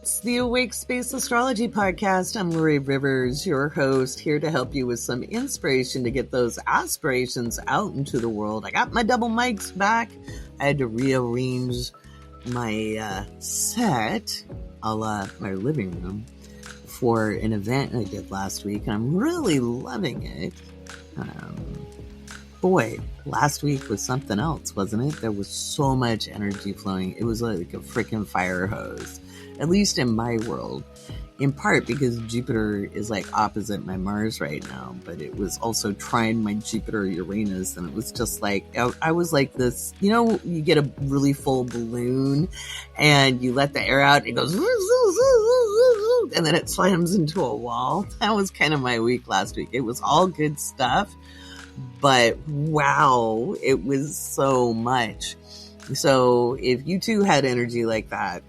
It's the Awake Space Astrology podcast. I'm Laurie Rivers, your host, here to help you with some inspiration to get those aspirations out into the world. I got my double mics back. I had to rearrange my set, a la my living room, for an event I did last week, and I'm really loving it. Boy, last week was something else, wasn't it? There was so much energy flowing. It was like a freaking fire hose, at least in my world, in part because Jupiter is like opposite my Mars right now, but it was also trying my Jupiter Uranus, and it was just like, I was like this, you know, you get a really full balloon and you let the air out, it goes, and then it slams into a wall. That was kind of my week last week. It was all good stuff, but wow, it was so much. So if you too had energy like that,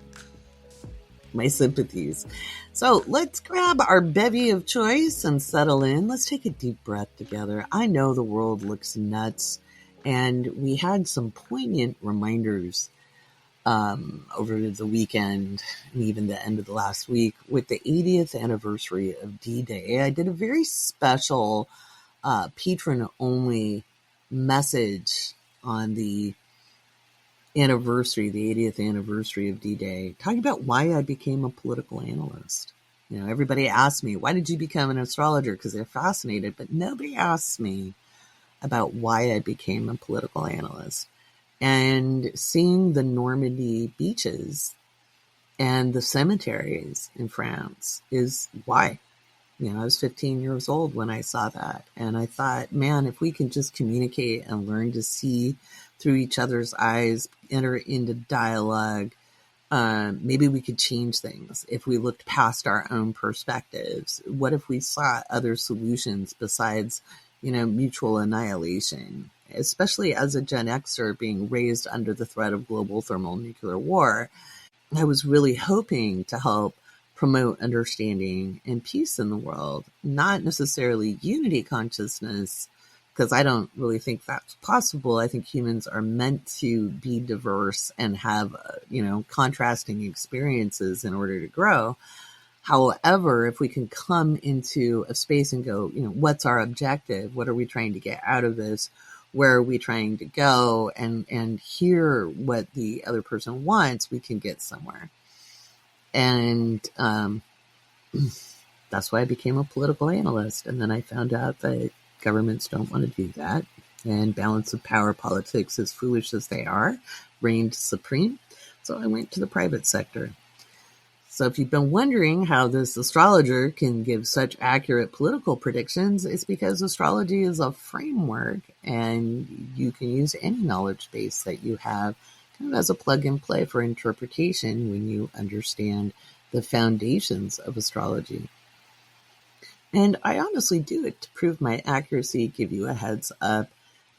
my sympathies. So let's grab our bevy of choice and settle in. Let's take a deep breath together. I know the world looks nuts, and we had some poignant reminders over the weekend and even the end of the last week with the 80th anniversary of D-Day. I did a very special patron-only message on the anniversary, the 80th anniversary of D-Day, talking about why I became a political analyst. You know, everybody asked me, why did you become an astrologer? Because they're fascinated, but nobody asks me about why I became a political analyst. And seeing the Normandy beaches and the cemeteries in France is why. You know, I was 15 years old when I saw that. And I thought, man, if we can just communicate and learn to see through each other's eyes, enter into dialogue, maybe we could change things if we looked past our own perspectives. What if we saw other solutions besides, you know, mutual annihilation? Especially as a Gen Xer being raised under the threat of global thermonuclear war, I was really hoping to help promote understanding and peace in the world, not necessarily unity consciousness, because I don't really think that's possible. I think humans are meant to be diverse and have, you know, contrasting experiences in order to grow. However, if we can come into a space and go, you know, what's our objective? What are we trying to get out of this? Where are we trying to go? And hear what the other person wants, we can get somewhere. And that's why I became a political analyst. And then I found out that governments don't want to do that. And balance of power politics, as foolish as they are, reigned supreme. So I went to the private sector. So if you've been wondering how this astrologer can give such accurate political predictions, it's because astrology is a framework and you can use any knowledge base that you have kind of as a plug and play for interpretation when you understand the foundations of astrology. And I honestly do it to prove my accuracy, give you a heads up,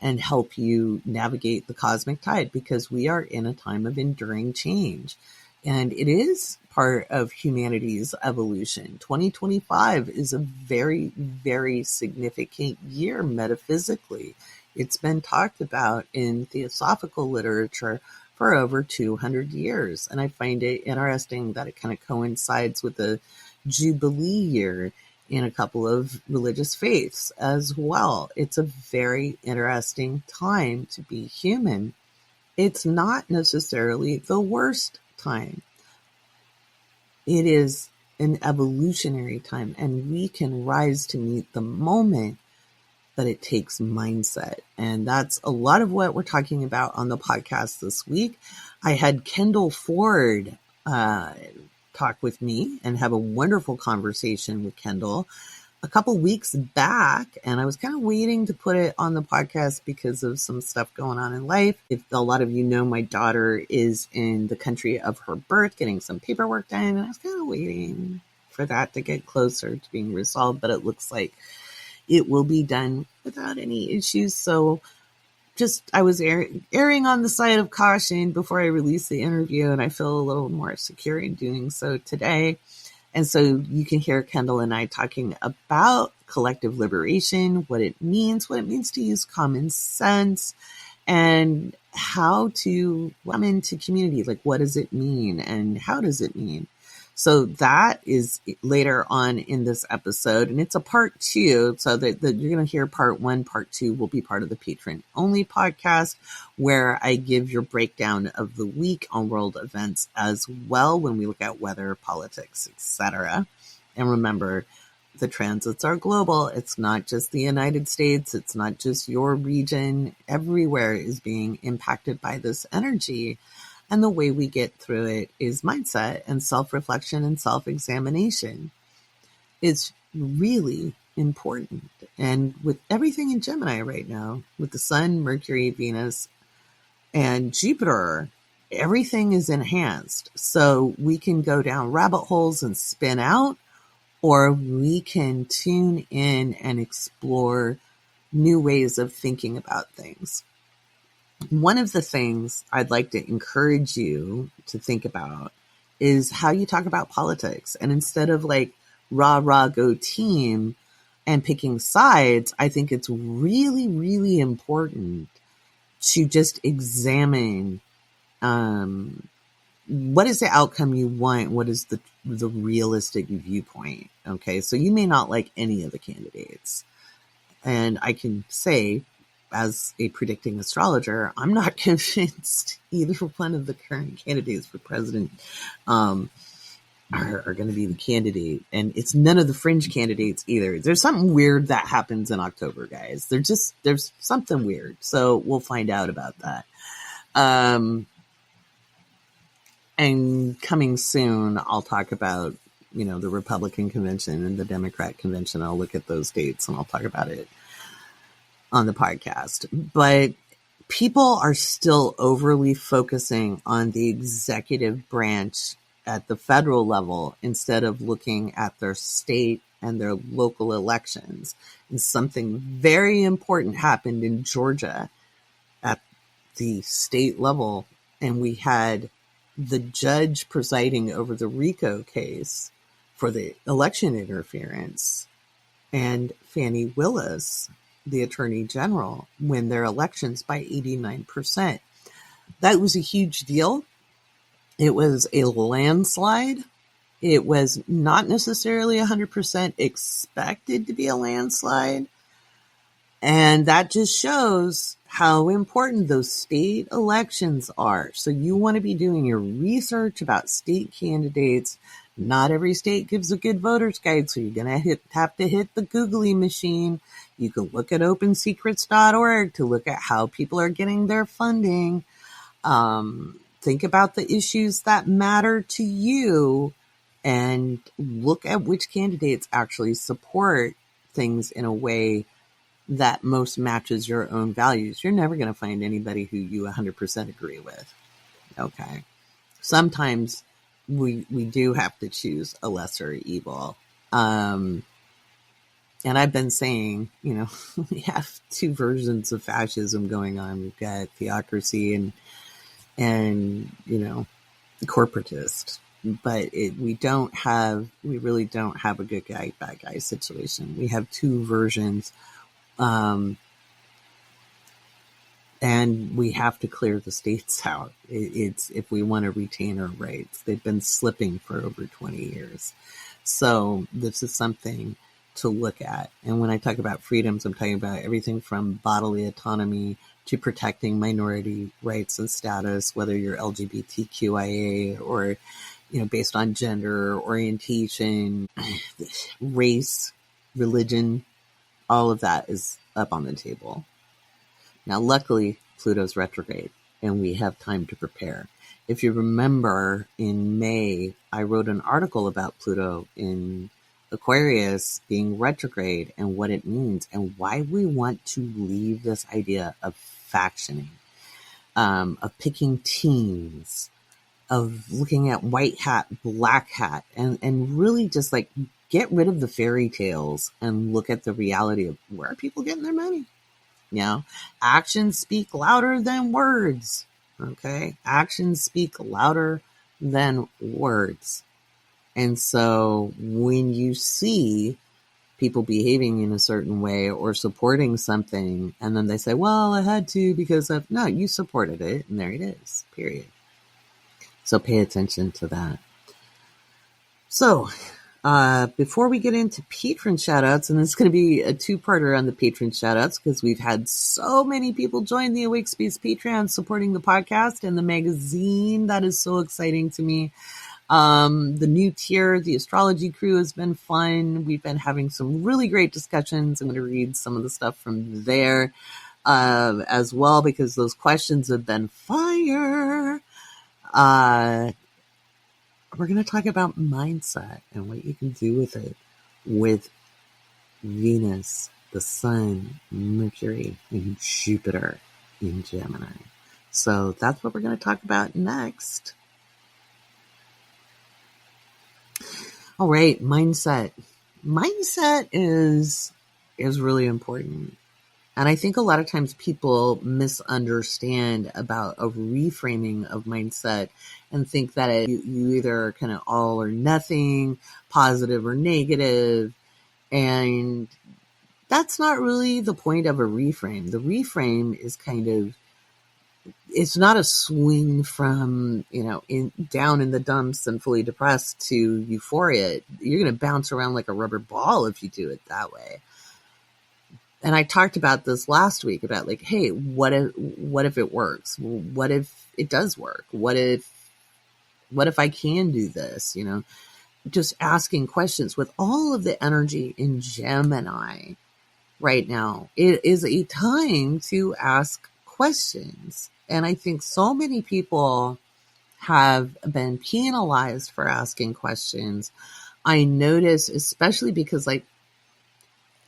and help you navigate the cosmic tide, because we are in a time of enduring change. And it is part of humanity's evolution. 2025 is a very, very significant year metaphysically. It's been talked about in theosophical literature for over 200 years. And I find it interesting that it kind of coincides with the Jubilee year in a couple of religious faiths as well. It's a very interesting time to be human. It's not necessarily the worst time. It is an evolutionary time, and we can rise to meet the moment, but it takes mindset. And that's a lot of what we're talking about on the podcast this week. I had Kendall Ford talk with me and have a wonderful conversation with Kendall a couple weeks back, and I was kind of waiting to put it on the podcast because of some stuff going on in life. If a lot of you know, my daughter is in the country of her birth getting some paperwork done, and I was kind of waiting for that to get closer to being resolved, but it looks like it will be done without any issues. So just, I was erring on the side of caution before I released the interview, and I feel a little more secure in doing so today. And so you can hear Kendall and I talking about collective liberation, what it means to use common sense, and how to come into community. Like, what does it mean and how does it mean? So that is later on in this episode, and it's a part 2. So that you're going to hear part 1, part 2 will be part of the patron only podcast, where I give your breakdown of the week on world events as well, when we look at weather, politics, etc. And remember, the transits are global. It's not just the United States. It's not just your region. Everywhere is being impacted by this energy. And the way we get through it is mindset and self-reflection and self-examination. It's really important. And with everything in Gemini right now, with the Sun, Mercury, Venus, and Jupiter, everything is enhanced. So we can go down rabbit holes and spin out, or we can tune in and explore new ways of thinking about things. One of the things I'd like to encourage you to think about is how you talk about politics. And instead of like rah, rah, go team and picking sides, I think it's really, really important to just examine what is the outcome you want? What is the realistic viewpoint? Okay, so you may not like any of the candidates. And I can say, as a predicting astrologer, I'm not convinced either one of the current candidates for president are going to be the candidate. And it's none of the fringe candidates either. There's something weird that happens in October, guys. There's something weird. So we'll find out about that. And coming soon, I'll talk about, the Republican convention and the Democrat convention. I'll look at those dates and I'll talk about it on the podcast. But people are still overly focusing on the executive branch at the federal level instead of looking at their state and their local elections. And something very important happened in Georgia at the state level, and we had the judge presiding over the RICO case for the election interference, and Fannie Willis, the attorney general, win their elections by 89%. That was a huge deal. It was a landslide. It was not necessarily 100% expected to be a landslide. And that just shows how important those state elections are. So you want to be doing your research about state candidates. Not every state gives a good voter's guide, so you're going to have to hit the Googly machine. You can look at opensecrets.org to look at how people are getting their funding. Think about the issues that matter to you and look at which candidates actually support things in a way that most matches your own values. You're never going to find anybody who you 100% agree with. Okay. Sometimes we do have to choose a lesser evil. And I've been saying, we have two versions of fascism going on. We've got theocracy and corporatist, but we really don't have a good guy, bad guy situation. We have two versions. And we have to clear the states out. It's if we want to retain our rights. They've been slipping for over 20 years. So this is something to look at. And when I talk about freedoms, I'm talking about everything from bodily autonomy to protecting minority rights and status, whether you're LGBTQIA or, based on gender, orientation, race, religion, all of that is up on the table. Now, luckily, Pluto's retrograde, and we have time to prepare. If you remember, in May, I wrote an article about Pluto in Aquarius being retrograde and what it means and why we want to leave this idea of factioning, of picking teams, of looking at white hat, black hat, and really just like get rid of the fairy tales and look at the reality of where are people getting their money. Actions speak louder than words. Okay. Actions speak louder than words. And so when you see people behaving in a certain way or supporting something, and then they say, well, I had to because of, no, you supported it. And there it is, period. So pay attention to that. So, before we get into patron shoutouts, and it's going to be a two-parter on the patron shoutouts because we've had so many people join the Awake Space Patreon supporting the podcast and the magazine. That is so exciting to me. The new tier, the astrology crew, has been fun. We've been having some really great discussions. I'm going to read some of the stuff from there as well because those questions have been fire. We're going to talk about mindset and what you can do with it with Venus, the Sun, Mercury, and Jupiter in Gemini. So that's what we're going to talk about next. All right, mindset. Mindset is really important. And I think a lot of times people misunderstand about a reframing of mindset and think that you either kind of all or nothing, positive or negative. And that's not really the point of a reframe. The reframe is it's not a swing from, down in the dumps and fully depressed to euphoria. You're going to bounce around like a rubber ball if you do it that way. And I talked about this last week about like, hey, what if it works? What if it does work? What if I can do this? Just asking questions with all of the energy in Gemini right now. It is a time to ask questions. And I think so many people have been penalized for asking questions. I notice, especially because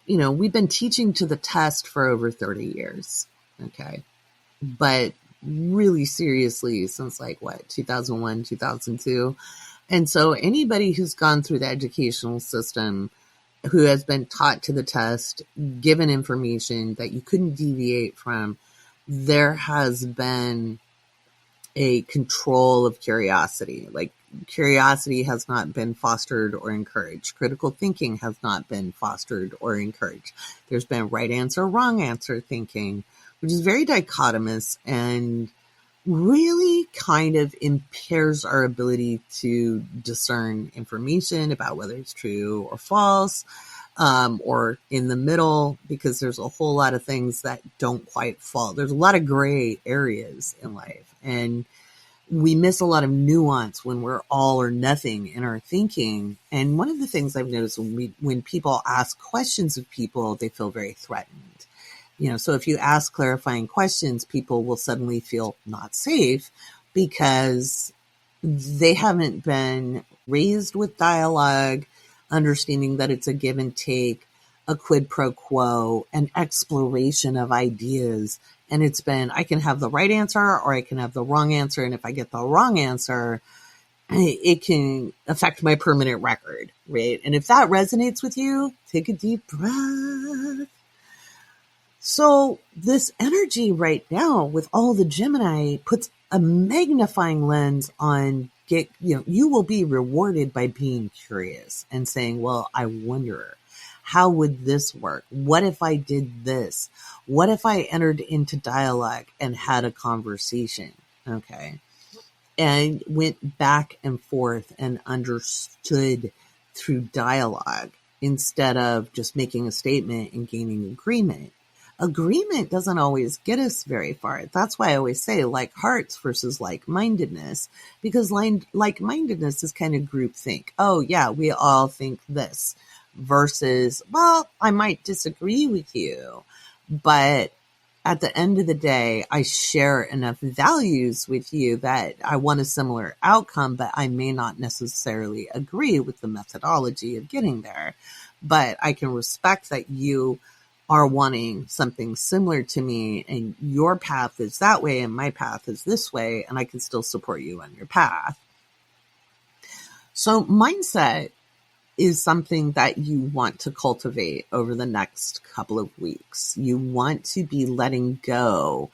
we've been teaching to the test for over 30 years. Okay. But really seriously since 2001, 2002. And so anybody who's gone through the educational system who has been taught to the test, given information that you couldn't deviate from, there has been a control of curiosity. Like curiosity has not been fostered or encouraged. Critical thinking has not been fostered or encouraged. There's been right answer, wrong answer thinking, which is very dichotomous and really kind of impairs our ability to discern information about whether it's true or false, or in the middle, because there's a whole lot of things that don't quite fall. There's a lot of gray areas in life, and we miss a lot of nuance when we're all or nothing in our thinking. And one of the things I've noticed when people ask questions of people, they feel very threatened. So if you ask clarifying questions, people will suddenly feel not safe because they haven't been raised with dialogue, understanding that it's a give and take, a quid pro quo, an exploration of ideas. And it's been, I can have the right answer or I can have the wrong answer. And if I get the wrong answer, it can affect my permanent record, right? And if that resonates with you, take a deep breath. So this energy right now with all the Gemini puts a magnifying lens on you will be rewarded by being curious and saying, well, I wonder, how would this work? What if I did this? What if I entered into dialogue and had a conversation? Okay. And went back and forth and understood through dialogue instead of just making a statement and gaining agreement. Agreement doesn't always get us very far. That's why I always say like hearts versus like-mindedness, because like-mindedness is kind of groupthink. Oh yeah, we all think this versus, well, I might disagree with you, but at the end of the day, I share enough values with you that I want a similar outcome, but I may not necessarily agree with the methodology of getting there. But I can respect that you are wanting something similar to me and your path is that way and my path is this way, and I can still support you on your path. So mindset is something that you want to cultivate over the next couple of weeks. You want to be letting go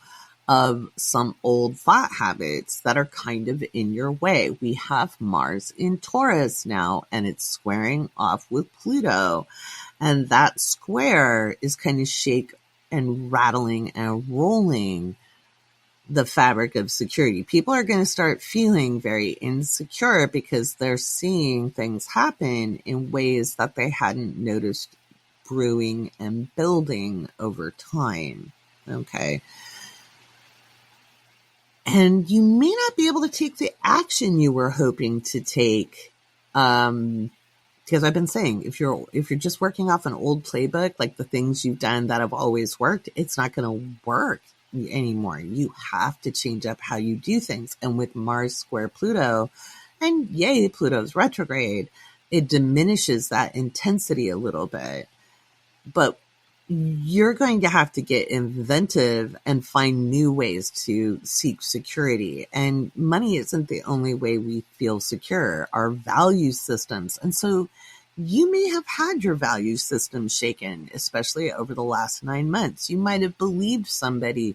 of some old thought habits that are kind of in your way. We have Mars in Taurus now, and it's squaring off with Pluto. And that square is kind of shake and rattling and rolling the fabric of security. People are going to start feeling very insecure because they're seeing things happen in ways that they hadn't noticed brewing and building over time. Okay. And you may not be able to take the action you were hoping to take. Because I've been saying, if you're just working off an old playbook, like the things you've done that have always worked, it's not going to work anymore. You have to change up how you do things. And with Mars square Pluto, and yay, Pluto's retrograde, it diminishes that intensity a little bit. But you're going to have to get inventive and find new ways to seek security. And money isn't the only way we feel secure. Our value systems. And so you may have had your value system shaken, especially over the last 9 months. You might have believed somebody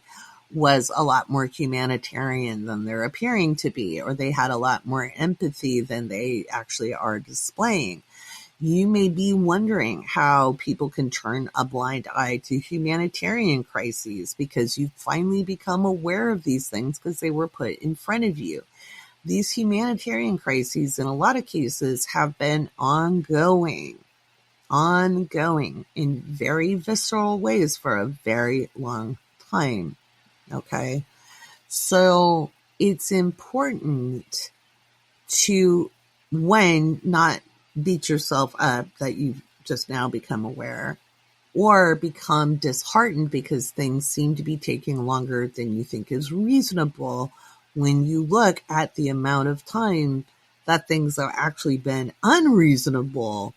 was a lot more humanitarian than they're appearing to be, or they had a lot more empathy than they actually are displaying. You may be wondering how people can turn a blind eye to humanitarian crises because you've finally become aware of these things because they were put in front of you. These humanitarian crises, in a lot of cases, have been ongoing in very visceral ways for a very long time. Okay. So it's important to, one, not beat yourself up that you've just now become aware, or become disheartened because things seem to be taking longer than you think is reasonable when you look at the amount of time that things have actually been unreasonable,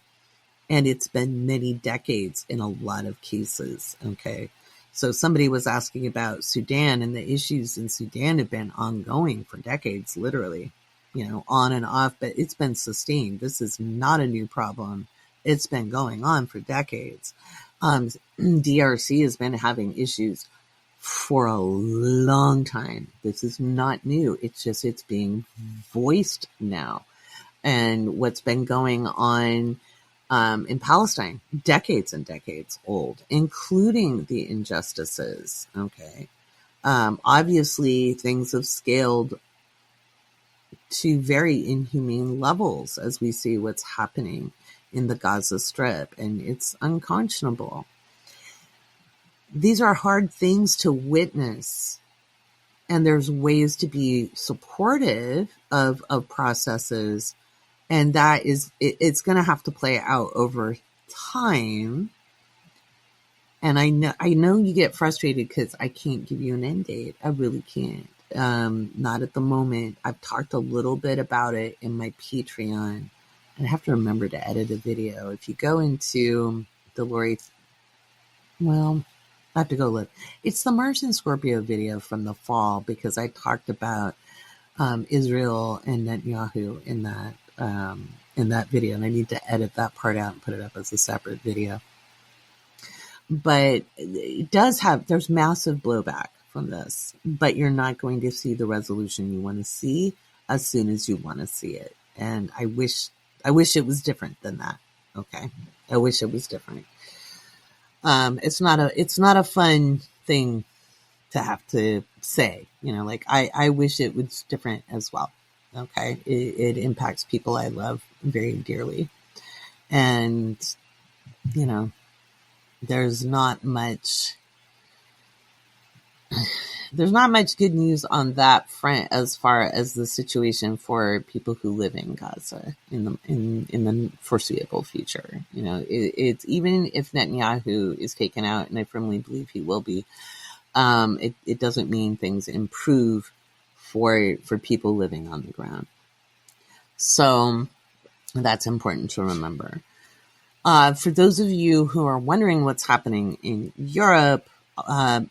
and it's been many decades in a lot of cases. Okay. So somebody was asking about Sudan, and the issues in Sudan have been ongoing for decades, literally, on and off, but it's been sustained. This is not a new problem. It's been going on for decades. DRC has been having issues for a long time. This is not new. It's being voiced now. And what's been going on in Palestine, decades and decades old, including the injustices. Okay. Obviously, things have scaled to very inhumane levels as we see what's happening in the Gaza Strip, and it's unconscionable. These are hard things to witness, and there's ways to be supportive of processes, and that is, it's going to have to play out over time. And I know you get frustrated because I can't give you an end date. I really can't. Not at the moment. I've talked a little bit about it in my Patreon. I have to remember to edit a video. If you go into the Laurie, well, I have to go look. It's the Mars and Scorpio video from the fall, because I talked about Israel and Netanyahu in that video, and I need to edit that part out and put it up as a separate video. But it does there's massive blowback from this, but you're not going to see the resolution you want to see as soon as you want to see it. And I wish it was different than that. Okay. I wish it was different. It's not a fun thing to have to say, like I wish it was different as well. Okay. It impacts people I love very dearly. And, there's not much good news on that front as far as the situation for people who live in Gaza in the foreseeable future. It's, even if Netanyahu is taken out, and I firmly believe he will be, it doesn't mean things improve for people living on the ground. So that's important to remember. For those of you who are wondering what's happening in Europe,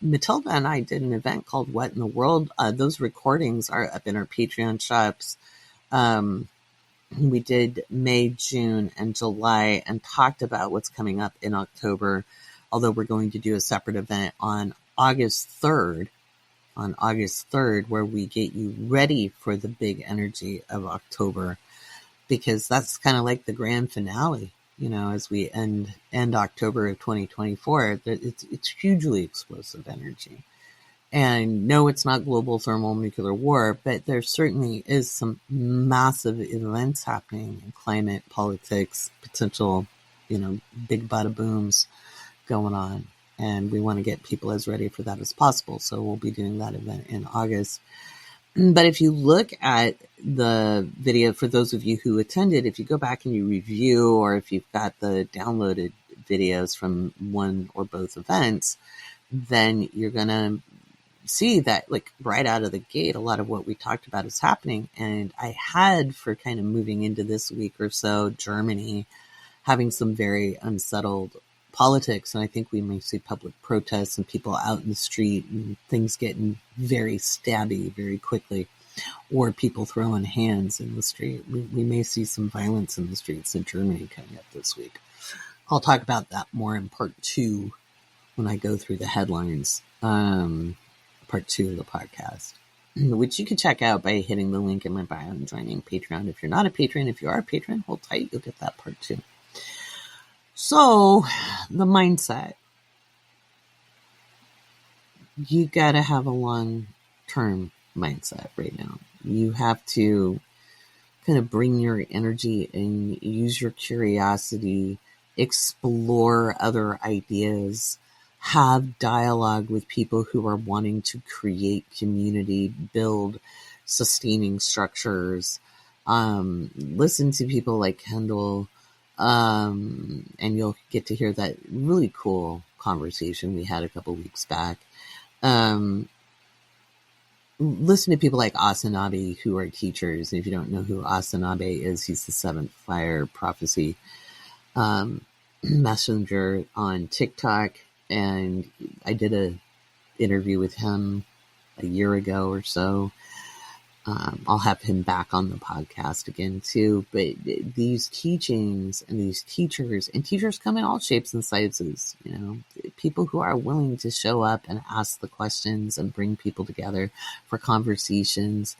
Matilda and I did an event called What in the World? Those recordings are up in our Patreon shops. We did May, June, and July, and talked about what's coming up in October, although we're going to do a separate event on August 3rd, where we get you ready for the big energy of October, because that's kind of like the grand finale. As we end October of 2024, it's hugely explosive energy. And no, it's not global thermonuclear war, but there certainly is some massive events happening in climate, politics, potential, big bada booms going on. And we want to get people as ready for that as possible. So we'll be doing that event in August. But if you look at the video, for those of you who attended, if you go back and you review, or if you've got the downloaded videos from one or both events, then you're going to see that, like, right out of the gate, a lot of what we talked about is happening. And I had, for kind of moving into this week or so, Germany having some very unsettled politics. And I think we may see public protests and people out in the street and things getting very stabby very quickly, or people throwing hands in the street. We may see some violence in the streets in Germany coming up this week. I'll talk about that more in part 2 when I go through the headlines. Part 2 of the podcast, which you can check out by hitting the link in my bio and joining Patreon. If you're not a patron, if you are a patron, hold tight, you'll get that part 2. So, the mindset. You gotta have a long-term mindset right now. You have to kind of bring your energy and use your curiosity, explore other ideas, have dialogue with people who are wanting to create community, build sustaining structures. Listen to people like Kendall, and you'll get to hear that really cool conversation we had a couple weeks back. Listen to people like Asanabe, who are teachers. And if you don't know who Asanabe is, he's the 7th Fire Prophecy messenger on TikTok. And I did a interview with him a year ago or so. I'll have him back on the podcast again too. But these teachings and these teachers, and teachers come in all shapes and sizes, people who are willing to show up and ask the questions and bring people together for conversations.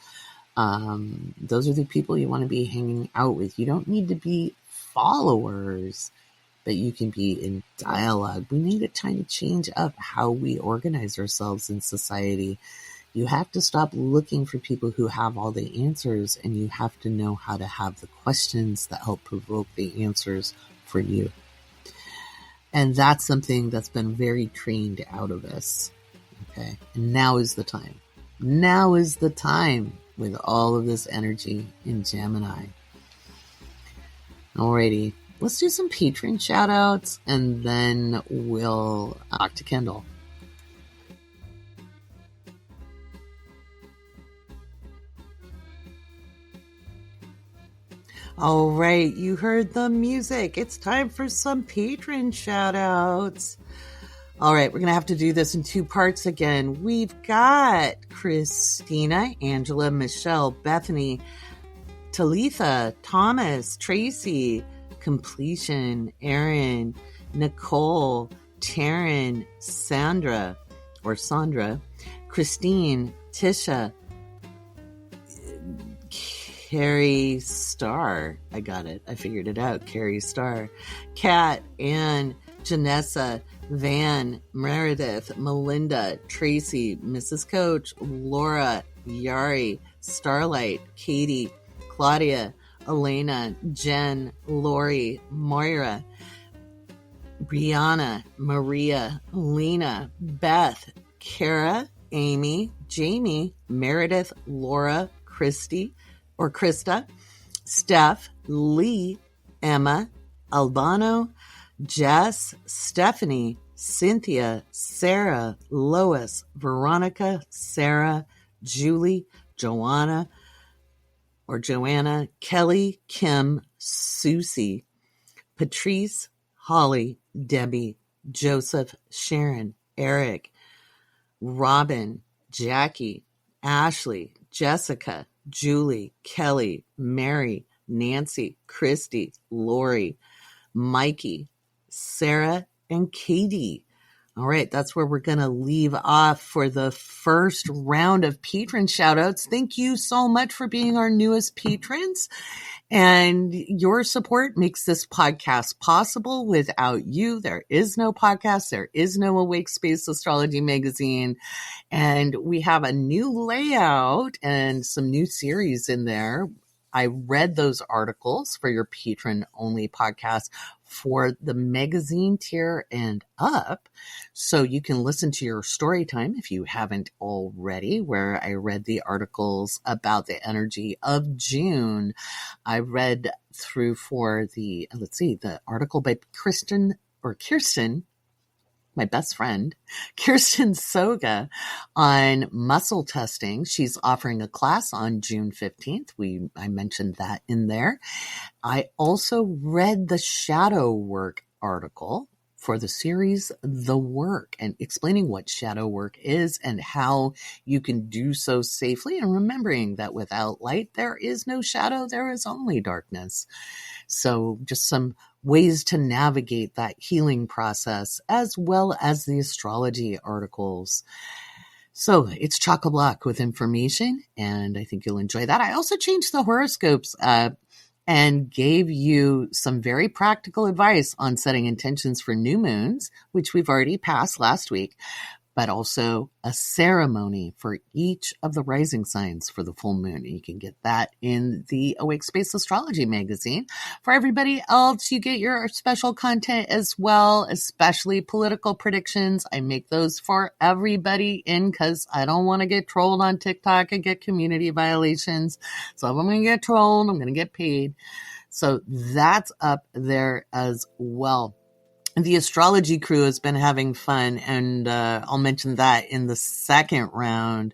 Those are the people you want to be hanging out with. You don't need to be followers, but you can be in dialogue. We need to kind of change up how we organize ourselves in society. You have to stop looking for people who have all the answers, and you have to know how to have the questions that help provoke the answers for you. And that's something that's been very trained out of us. Okay. And now is the time. Now is the time with all of this energy in Gemini. Alrighty. Let's do some patron shout outs, and then we'll talk to Kendall. All right, you heard the music. It's time for some patron shout outs. All right, we're going to have to do this in 2 parts again. We've got Christina, Angela, Michelle, Bethany, Talitha, Thomas, Tracy, Completion, Aaron, Nicole, Taryn, Sandra, Christine, Tisha, Carrie Starr. I got it. I figured it out. Carrie Starr. Kat, Ann, Janessa, Van, Meredith, Melinda, Tracy, Mrs. Coach, Laura, Yari, Starlight, Katie, Claudia, Elena, Jen, Lori, Moira, Brianna, Maria, Lena, Beth, Kara, Amy, Jamie, Meredith, Laura, Krista, Steph, Lee, Emma, Albano, Jess, Stephanie, Cynthia, Sarah, Lois, Veronica, Sarah, Julie, Joanna, Kelly, Kim, Susie, Patrice, Holly, Debbie, Joseph, Sharon, Eric, Robin, Jackie, Ashley, Jessica, Julie, Kelly, Mary, Nancy, Christy, Lori, Mikey, Sarah, and Katie. All right, that's where we're going to leave off for the first round of patron shoutouts. Thank you so much for being our newest patrons. And your support makes this podcast possible. Without you, there is no podcast. There is no Awake Space Astrology magazine. And we have a new layout and some new series in there. I read those articles for your patron only podcast for the magazine tier and up. So you can listen to your story time if you haven't already, where I read the articles about the energy of June. I read through for the article by Kirsten, my best friend, Kirsten Soga, on muscle testing. She's offering a class on June 15th. I mentioned that in there. I also read the shadow work article for the series The Work, and explaining what shadow work is and how you can do so safely, and remembering that without light, there is no shadow, there is only darkness. So just some ways to navigate that healing process, as well as the astrology articles. So it's chock-a-block with information, and I think you'll enjoy that. I also changed the horoscopes and gave you some very practical advice on setting intentions for new moons, which we've already passed last week, but also a ceremony for each of the rising signs for the full moon. You can get that in the Awake Space Astrology magazine. For everybody else, you get your special content as well, especially political predictions. I make those for everybody in because I don't want to get trolled on TikTok and get community violations. So if I'm going to get trolled, I'm going to get paid. So that's up there as well. The astrology crew has been having fun, and I'll mention that in the second round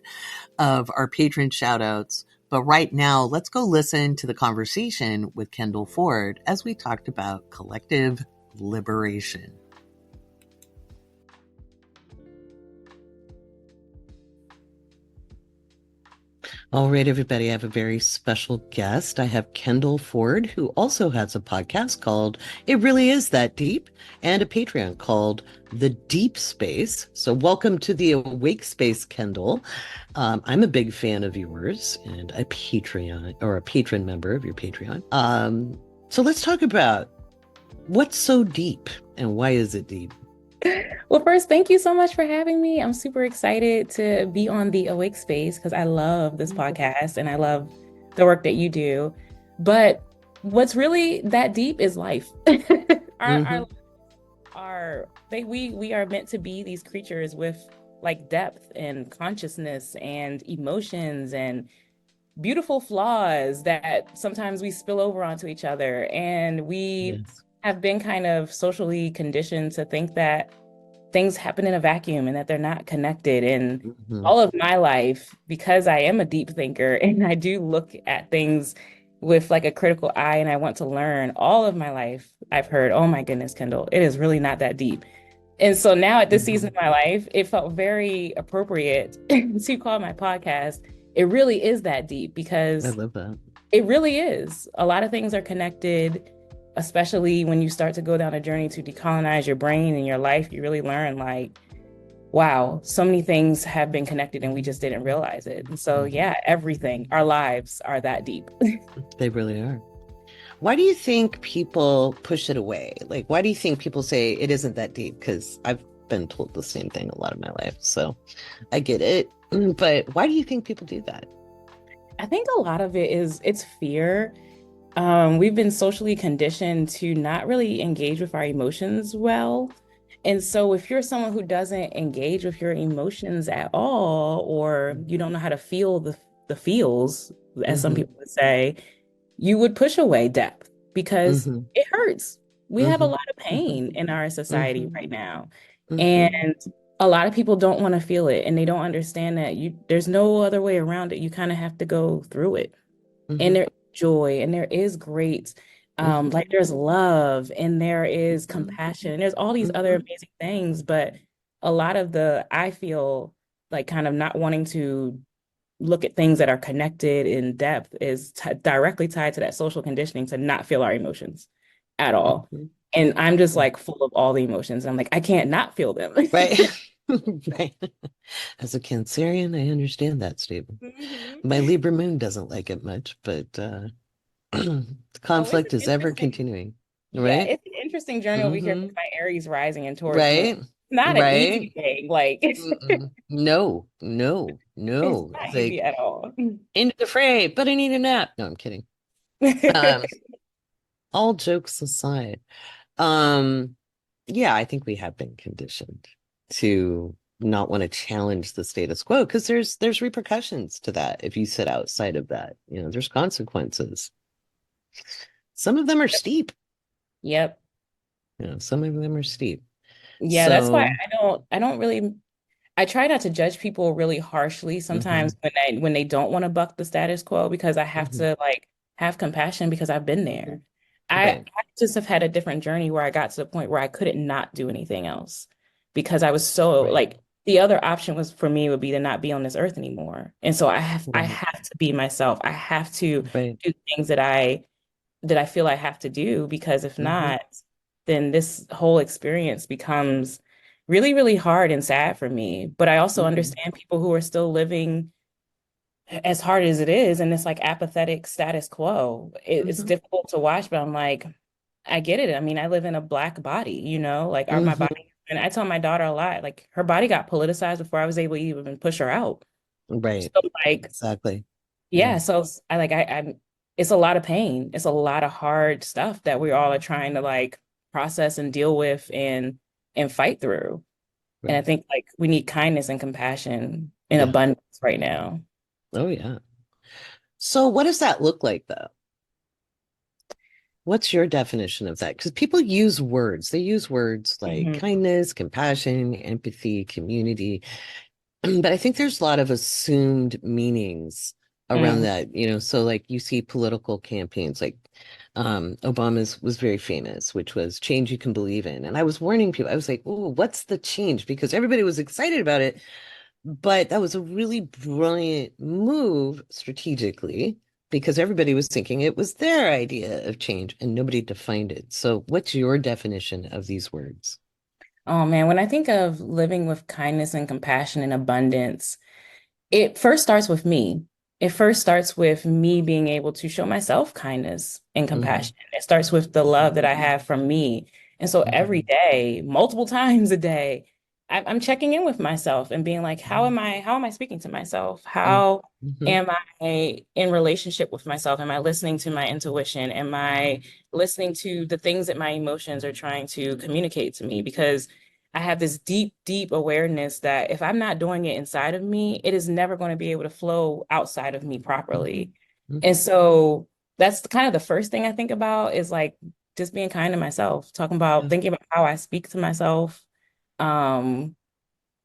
of our patron shoutouts. But right now, let's go listen to the conversation with Kendall Ford as we talked about collective liberation. All right, everybody, I have a very special guest. I have Kendall Ford, who also has a podcast called It Really Is That Deep, and a Patreon called The Deep Space. So welcome to the Awake Space, Kendall. I'm a big fan of yours and a patron member of your Patreon. So let's talk about what's so deep and why is it deep? Well, first, thank you so much for having me. I'm super excited to be on the Awake Space because I love this podcast and I love the work that you do. But what's really that deep is life. We are meant to be these creatures with like depth and consciousness and emotions and beautiful flaws that sometimes we spill over onto each other. And we Yes. have been kind of socially conditioned to think that things happen in a vacuum and that they're not connected. And all of my life, because I am a deep thinker and I do look at things with like a critical eye and I want to learn, all of my life, I've heard, oh my goodness, Kendall, it is really not that deep. And so now at this season of my life, it felt very appropriate to call my podcast It Really Is That Deep, I because love that. it really is. A lot of things are connected, especially when you start to go down a journey to decolonize your brain and your life. You really learn like, wow, so many things have been connected and we just didn't realize it. And so, yeah, everything, our lives are that deep. They really are. Why do you think people push it away? Like, why do you think people say it isn't that deep? Because I've been told the same thing a lot of my life, so I get it. But why do you think people do that? I think a lot of it's fear. We've been socially conditioned to not really engage with our emotions well. And so if you're someone who doesn't engage with your emotions at all, or you don't know how to feel the feels, as some people would say, you would push away depth because it hurts. We have a lot of pain in our society right now. And a lot of people don't want to feel it and they don't understand that there's no other way around it. You kind of have to go through it. And there is joy and there is great like there's love and there is compassion and there's all these other amazing things, but a lot of I feel like kind of not wanting to look at things that are connected in depth is directly tied to that social conditioning to not feel our emotions at all. And I'm just like full of all the emotions. I'm like, I can't not feel them. Right. Right. As a Cancerian, I understand that statement. Mhm. My Libra moon doesn't like it much, but the Oh, it's an conflict is ever interesting, continuing, yeah, right? it's an interesting journey over here Hmm. with my Aries rising and Taurus moon. Right. It's not an easy Right. thing. Like Mm-mm. No, no, it's no. not It's easy like at all. into the fray, but I need a nap. No, I'm kidding. Um, all jokes aside, um, yeah, I think we have been conditioned to not want to challenge the status quo because there's repercussions to that if you sit outside of that. There's consequences. Some of them are steep. Yep. Some of them are steep. Yeah, that's why So, I don't really I try not to judge people really harshly hmm sometimes when they don't want to buck the status quo because I have hmm to like have compassion because I've been there. I right, I just have had a different journey where I got to the point where I couldn't not do anything else because I was so right, like the other option was for me would be to not be on this earth anymore. And so I right, have to be myself. I have to right. do things that I feel I have to do because if Hmm. not, then this whole experience becomes really, really hard and sad for me. But I also Hmm. understand people who are still living as hard as it is in this like apathetic status quo. It's Hmm. difficult to watch, but I'm like, I get it. I mean, I live in a black body, like my Hmm. body. And I tell my daughter a lot, like her body got politicized before I was able to even push her out. Right. So like Exactly. Yeah. yeah, so I like I'm it's a lot of pain. It's a lot of hard stuff that we all are trying to like process and deal with and fight through. And I Right. think like we need kindness and compassion in Yeah. abundance right now. Oh, yeah. So, what does that look like, though? What's your definition of that? Because people use words. They use words like Hmm. kindness, compassion, empathy, community. But I think there's a lot of assumed meanings around Mm. that, so like you see political campaigns like Obama's was very famous, which was change you can believe in. And I was warning people, I was like, oh, what's the change? Because everybody was excited about it, but that was a really brilliant move strategically because everybody was thinking it was their idea of change and nobody defined it. So what's your definition of these words? Oh man, when I think of living with kindness and compassion and abundance, it first starts with me. It first starts with me being able to show myself kindness and Hmm. compassion. It starts with the love that I have from me. And so every Hmm. day, multiple times a day, I'm checking in with myself and being like, how am I speaking to myself? How Hmm. am I in relationship with myself? Am I listening to my intuition? Am I listening to the things that my emotions are trying to communicate to me? Because I have this deep, deep awareness that if I'm not doing it inside of me, it is never going to be able to flow outside of me Hmm. properly. And Hmm. so that's kind of the first thing I think about is like just being kind to myself, talking about Yeah. thinking about how I speak to myself, um,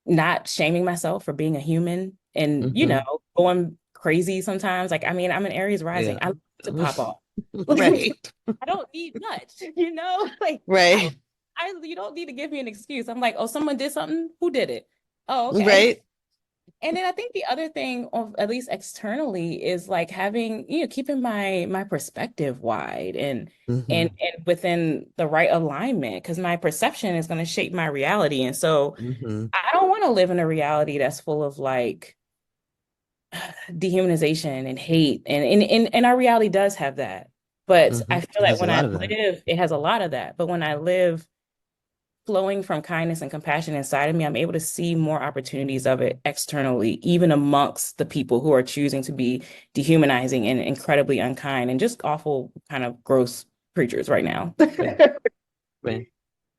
not shaming myself for being a human and, Hmm. going crazy sometimes. Like, I mean, I'm an Aries rising. Yeah. I like to pop off. Like, Right. I don't need much, Like, I Right. you don't need to give me an excuse. I'm like, oh, someone did something. Who did it? Oh, okay. Right. And then I think the other thing, of at least externally, is like having, keeping my perspective wide and Hmm. and within the right alignment, because my perception is going to shape my reality. And so Hmm. I don't want to live in a reality that's full of like dehumanization and hate. And our reality does have that. But Hmm. I feel It like has a when I lot of that. live, it has a lot of that. But when I live flowing from kindness and compassion inside of me, I'm able to see more opportunities of it externally, even amongst the people who are choosing to be dehumanizing and incredibly unkind and just awful, kind of gross creatures right now. Right. Right.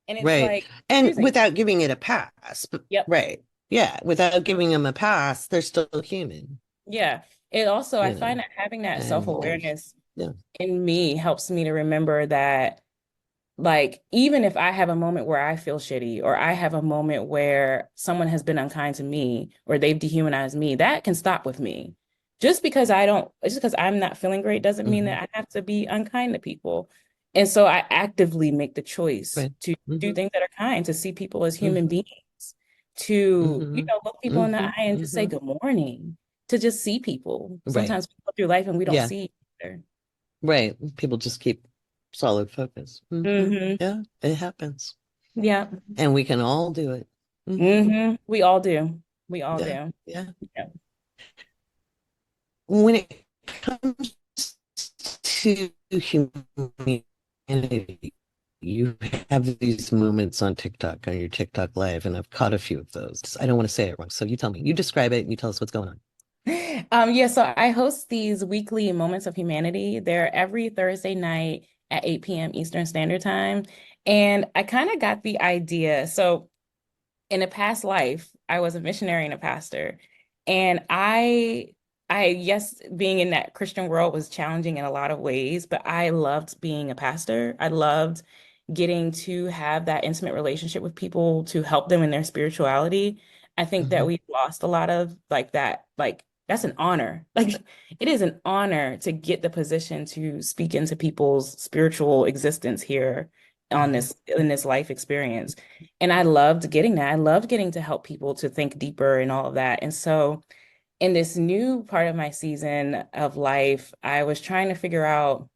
And it's Right. like And choosing. without giving it a pass. But, Yep. right. Yeah. Without giving them a pass, they're still human. Yeah. It also, I You know. find that having that And self-awareness yeah. in me helps me to remember that like even if I have a moment where I feel shitty or I have a moment where someone has been unkind to me or they've dehumanized me, that can stop with me. Just because I'm not feeling great doesn't mean Hmm. that I have to be unkind to people. And so I actively make the choice Right. to do Hmm. things that are kind, to see people as human Hmm. beings, to, Hmm. look people in the Hmm. eye and just say Hmm. good morning, to just see people. Right. Sometimes we go through life and we don't Yeah. see each other. Right. People just keep solid focus. Hmm. Yeah, it happens. Yeah. And we can all do it. We all do. We all Yeah, do. yeah. Yeah. When it comes to humanity, you have these moments on TikTok, on your TikTok live, and I've caught a few of those. I don't want to say it wrong. So you tell me, you describe it and you tell us what's going on. Yeah, so I host these weekly Moments of Humanity. They're every Thursday night at 8 p.m. Eastern Standard Time. And I kind of got the idea. So in a past life, I was a missionary and a pastor. And yes, being in that Christian world was challenging in a lot of ways, but I loved being a pastor. I loved getting to have that intimate relationship with people to help them in their spirituality. I think that Hmm. we lost a lot of like that, like that's an honor. Like it is an honor to get the position to speak into people's spiritual existence here on Hmm. this in this life experience. And I loved getting that. I loved getting to help people to think deeper and all of that. And so in this new part of my season of life, I was trying to figure out,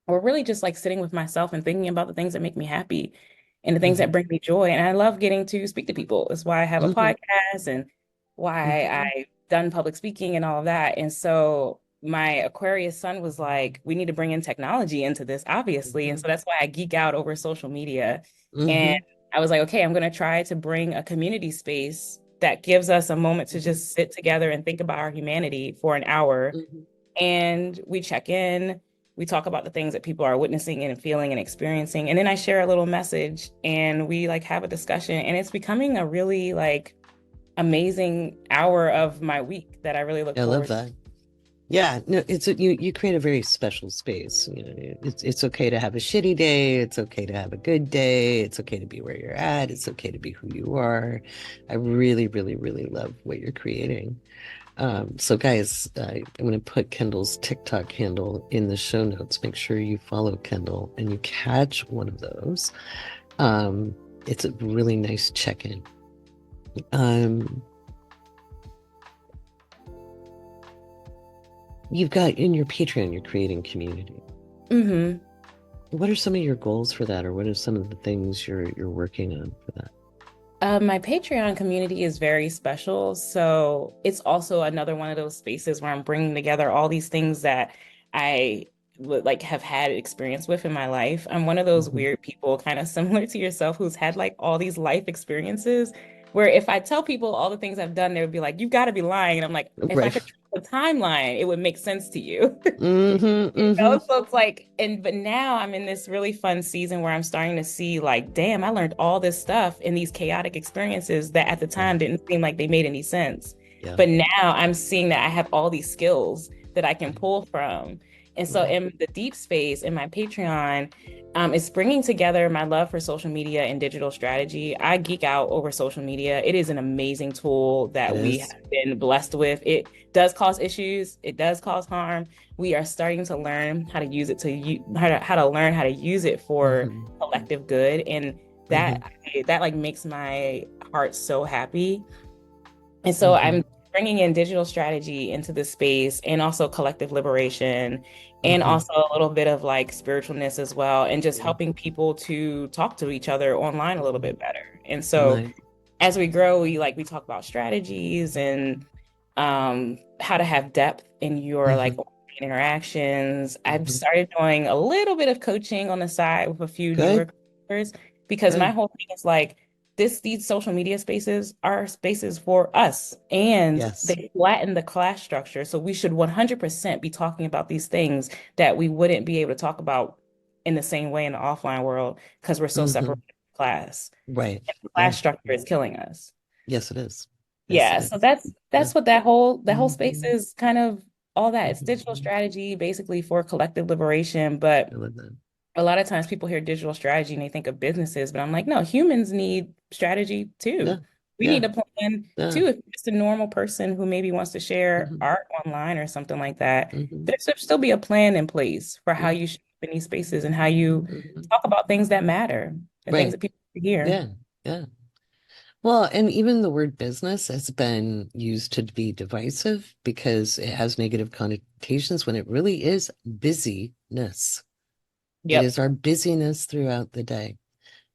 or really just like sitting with myself and thinking about the things that make me happy and the things Hmm. that bring me joy. And I love getting to speak to people. That's why I have a Hmm. podcast and why Hmm. I've done public speaking and all of that. And so my Aquarius sun was like, we need to bring in technology into this, obviously. And Hmm. so that's why I geek out over social media. And Hmm. I was like, okay, I'm going to try to bring a community space that gives us a moment to Hmm. just sit together and think about our humanity for an hour, Hmm. and we check in, we talk about the things that people are witnessing and feeling and experiencing, and then I share a little message and we like have a discussion, and it's becoming a really like amazing hour of my week that I really look I love forward to. that. Yeah, no, you create a very special space. You know, it's okay to have a shitty day. It's okay to have a good day. It's okay to be where you're at. It's okay to be who you are. I really, really, really love what you're creating. So guys, I'm going to put Kendall's TikTok handle in the show notes. Make sure you follow Kendall and you catch one of those. Um, it's a really nice check-in. Um, you've got in your Patreon, you're creating community. Hmm. What are some of your goals for that, or what are some of the things you're working on for that? My Patreon community is very special. So it's also another one of those spaces where I'm bringing together all these things that I would like have had experience with in my life. I'm one of those Hmm. weird people, kind of similar to yourself, who's had like all these life experiences where if I tell people all the things I've done, they would be like, you've got to be lying. And I'm like, if I Right. could trace the timeline, it would make sense to you. Hmm. You Hmm. know, so it's like, and but now I'm in this really fun season where I'm starting to see like, damn, I learned all this stuff in these chaotic experiences that at the Yeah. time didn't seem like they made any sense. Yeah. But now I'm seeing that I have all these skills that I can Right. pull from. And so Right. in the deep space in my Patreon, it's bringing together my love for social media and digital strategy. I geek out over social media. It is an amazing tool It that we is. have been blessed with. It does cause issues. It does cause harm. We are starting to learn how to use it how to learn how to use it for Hmm. collective good, and Hmm. that like makes my heart so happy. And so Hmm. I'm bringing in digital strategy into the space, and also collective liberation, and Hmm. also a little bit of like spiritualness as well, and just Yeah. helping people to talk to each other online a little Hmm. bit better. And so Nice. as we grow, we talk about strategies and how to have depth in your like Hmm. online interactions. I've Hmm. started doing a little bit of coaching on the side with a few newer Good. creators, because my Good. whole thing is like these social media spaces are spaces for us, and Yes. they flatten the class structure. So we should 100% be talking about these things that we wouldn't be able to talk about in the same way in the offline world because we're so Hmm. separated from class. Right. Class Yeah. structure is killing us. Yes, it is. Yes, it Yeah, so is. Yeah. that's what that whole space Hmm. is kind of all that. It's digital Hmm. strategy basically for collective liberation, but I love that. a lot of times people hear digital strategy and they think of businesses, but I'm like, no, humans need strategy Yeah. too. We Yeah. need a plan Yeah. too. If you're just a normal person who maybe wants to share Hmm. art online or something like that, Hmm. there should still be a plan in place for how Hmm. you show up in these spaces and how you Hmm. talk about things that matter, the things Right. that people hear. Yeah. Yeah. Well, and even the word business has been used to be divisive because it has negative connotations when it really is busyness. It Yep. is our busyness throughout the day.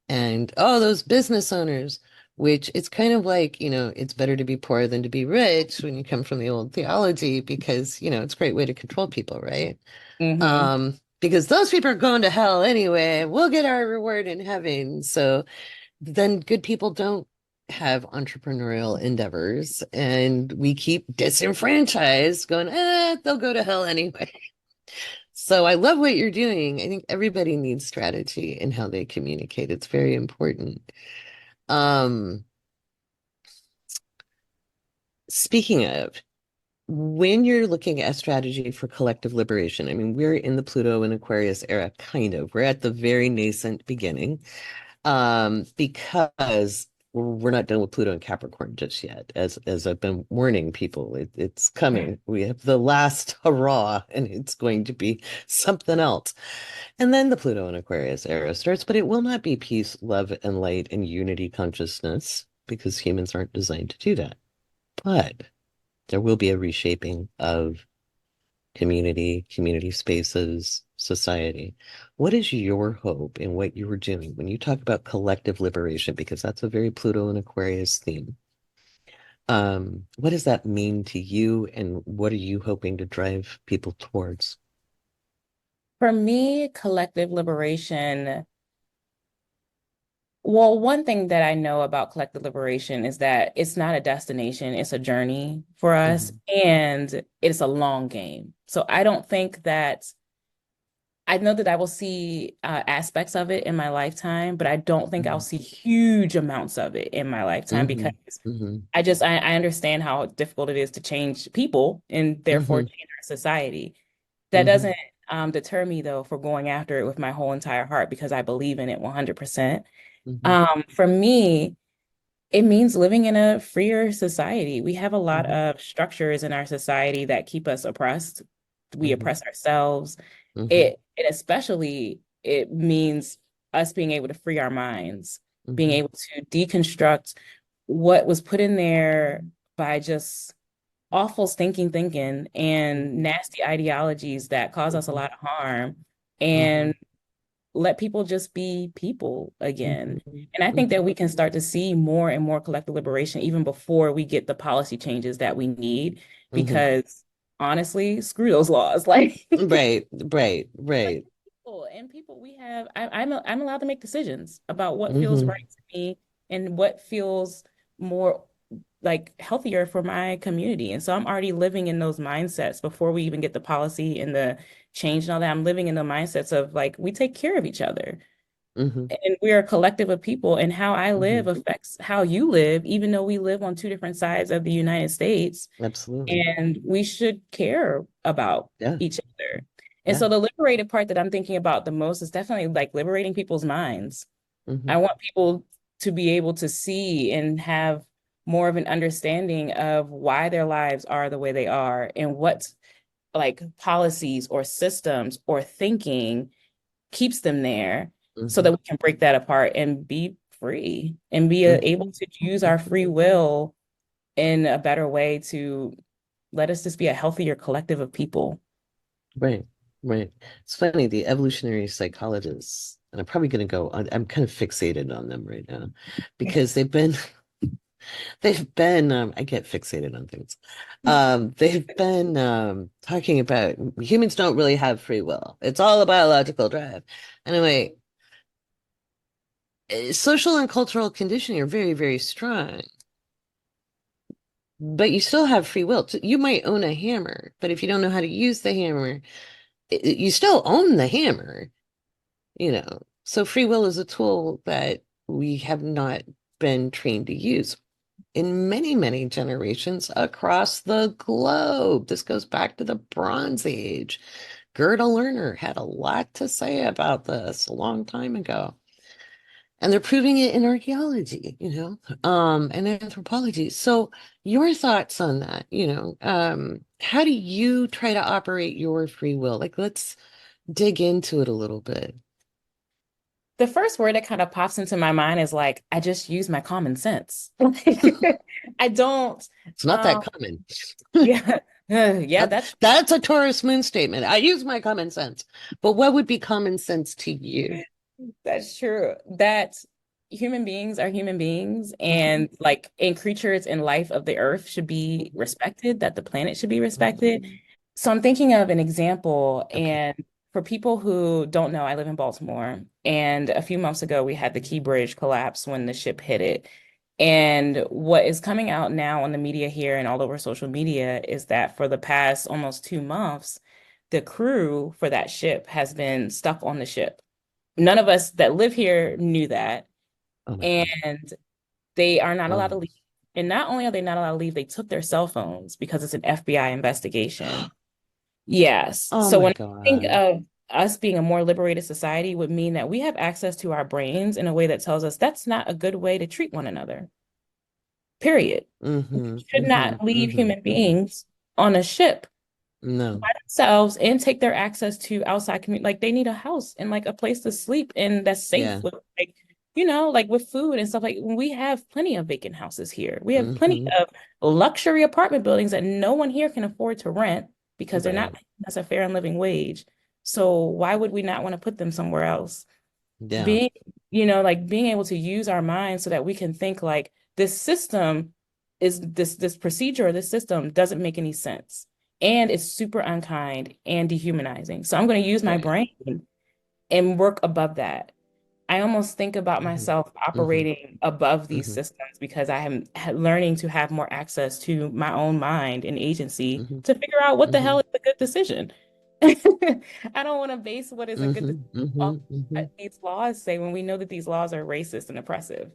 And oh, those business owners, which it's kind of like, it's better to be poor than to be rich when you come from the old theology because, it's a great way to control people, right? Hmm. Because those people are going to hell anyway. We'll get our reward in heaven. So then good people don't have entrepreneurial endeavors and we keep disenfranchised going, they'll go to hell anyway. So I love what you're doing. I think everybody needs strategy in how they communicate. It's very important. Um, Speaking of, when you're looking at strategy for collective liberation, I mean, we're in the Pluto and Aquarius era, kind of. We're at the very nascent beginning, because we're not done with Pluto and Capricorn just yet. As I've been warning people, it's coming. We have the last hurrah, and it's going to be something else. And then the Pluto and Aquarius era starts, but it will not be peace, love, and light and unity consciousness because humans aren't designed to do that. But there will be a reshaping of community spaces, society. What is your hope in what you were doing when you talk about collective liberation? Because that's a very Pluto and Aquarius theme. What does that mean to you, and what are you hoping to drive people towards? For me, collective liberation. Well, one thing that I know about collective liberation is that it's not a destination, it's a journey for us, Hmm. and it's a long game. So I don't think that I know that I will see aspects of it in my lifetime, but I don't think I'll Hmm. see huge amounts of it in my lifetime because Hmm. Hmm. I understand how difficult it is to change people and therefore Hmm. change our society. That Hmm. doesn't deter me though for going after it with my whole entire heart because I believe in it 100%. Hmm. For me, it means living in a freer society. We have a lot Hmm. of structures in our society that keep us oppressed. We Hmm. oppress ourselves. Hmm. It especially it means us being able to free our minds, being Hmm. able to deconstruct what was put in there by just awful stinking thinking and Hmm. nasty ideologies that cause us a Hmm. lot of harm Hmm. and let people just be people again. Hmm. And I think Hmm. that we can start to see more and more collective liberation even before we get the policy changes that we need, Hmm. because honestly, screw those laws. Like, Right, right, like right. people and people we have, I'm allowed to make decisions about what feels Hmm. right to me and what feels more like healthier for my community. And so I'm already living in those mindsets before we even get the policy and the change and all that. I'm living in the mindsets of like we take care of each other Hmm. and we're a collective of people, and how I Hmm. live affects how you live, even though we live on two different sides of the United States, Absolutely. and we should care about Yeah, each other. And yeah. so the liberated part that I'm thinking about the most is definitely like liberating people's minds. Hmm. I want people to be able to see and have more of an understanding of why their lives are the way they are and what like policies or systems or thinking keeps them there so Hmm. that we can break that apart and be free and be Hmm. able to use our free will in a better way to let us just be a healthier collective of people. Right, right. It's funny, the evolutionary psychologists, and I'm probably going to go, I'm kind of fixated on them right now because I get fixated on things. They've been talking about humans don't really have free will. It's all a biological drive. Anyway, social and cultural conditioning are very, very strong, but you still have free will. You might own a hammer, but if you don't know how to use the hammer, you still own the hammer, you know. So free will is a tool that we have not been trained to use in many, many generations across the globe. This goes back to the Bronze Age. Gerda Lerner had a lot to say about this a long time ago. And they're proving it in archaeology, and anthropology. So your thoughts on that, how do you try to operate your free will? Like, let's dig into it a little bit. The first word that kind of pops into my mind is like, I just use my common sense. I don't, It's not that um, common. yeah. Yeah, That's a Taurus moon statement. I use my common sense. But what would be common sense to you? that's true. That human beings are human beings, Hmm. and like in creatures in life of the earth should be respected, that the planet should be respected. So I'm thinking of an example, Okay. and for people who don't know, I live in Baltimore, and a few months ago we had the Key Bridge collapse when the ship hit it. And what is coming out now on the media here and all over social media is that for the past almost 2 months, the crew for that ship has been stuck on the ship. None of us that live here knew that. Oh my God. And they are not allowed to Oh, leave. And not only are they not allowed to leave, they took their cell phones because it's an FBI investigation. Yes. oh So my when I think God. of us being a more liberated society would mean that we have access to our brains in a way that tells us that's not a good way to treat one another. Period. We Mm-hmm. should Mm-hmm. not leave Mm-hmm. human beings on a ship No. by themselves and take their access to outside community. Like they need a house and like a place to sleep and that's safe Yeah. with like, like with food and stuff. Like we have plenty of vacant houses here. We have plenty Mm-hmm. of luxury apartment buildings that no one here can afford to rent because they're not Right. paying us a fair and living wage. So why would we not want to put them somewhere else? Yeah. Being, like being able to use our minds so that we can think like this system is this procedure or this system doesn't make any sense. And it's super unkind and dehumanizing. So I'm going to use my Right. brain and work above that. I almost think about Mm-hmm. myself Mm-hmm. operating above these Mm-hmm. systems because I am learning to have more access to my own mind and agency Mm-hmm. to figure out what the Mm-hmm. hell is a good decision. I don't want to base what is a good decision Mm-hmm. off Mm-hmm. Mm-hmm. what these laws say when we know that these laws are racist and oppressive.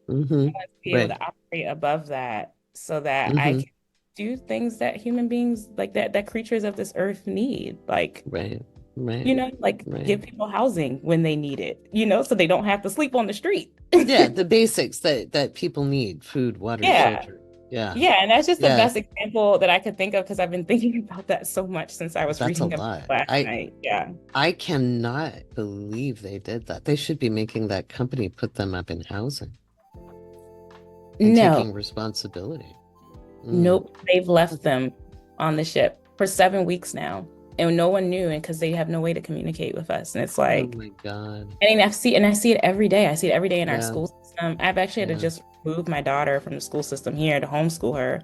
Mm-hmm. I want to be able Right. to operate above that so that I Mm-hmm. can do things that human beings like that creatures of this earth need. Like, Right. Right. like Right. give people housing when they need it, so they don't have to sleep on the street. Yeah, the basics that people need: food, water, Yeah. shelter. Yeah. Yeah, and that's just the Yeah. best example that I could think of because I've been thinking about that so much since I was That's a reading about lot. it last night. Yeah. I cannot believe they did that. They should be making that company put them up in housing and No, taking responsibility. Mm, nope. They've left that's, them on the ship for 7 weeks now. And no one knew, and because they have no way to communicate with us. And it's oh like, my God. I see it every day. I see it every day in our Yeah. school system. I've actually had to Yeah. just move my daughter from the school system here to homeschool her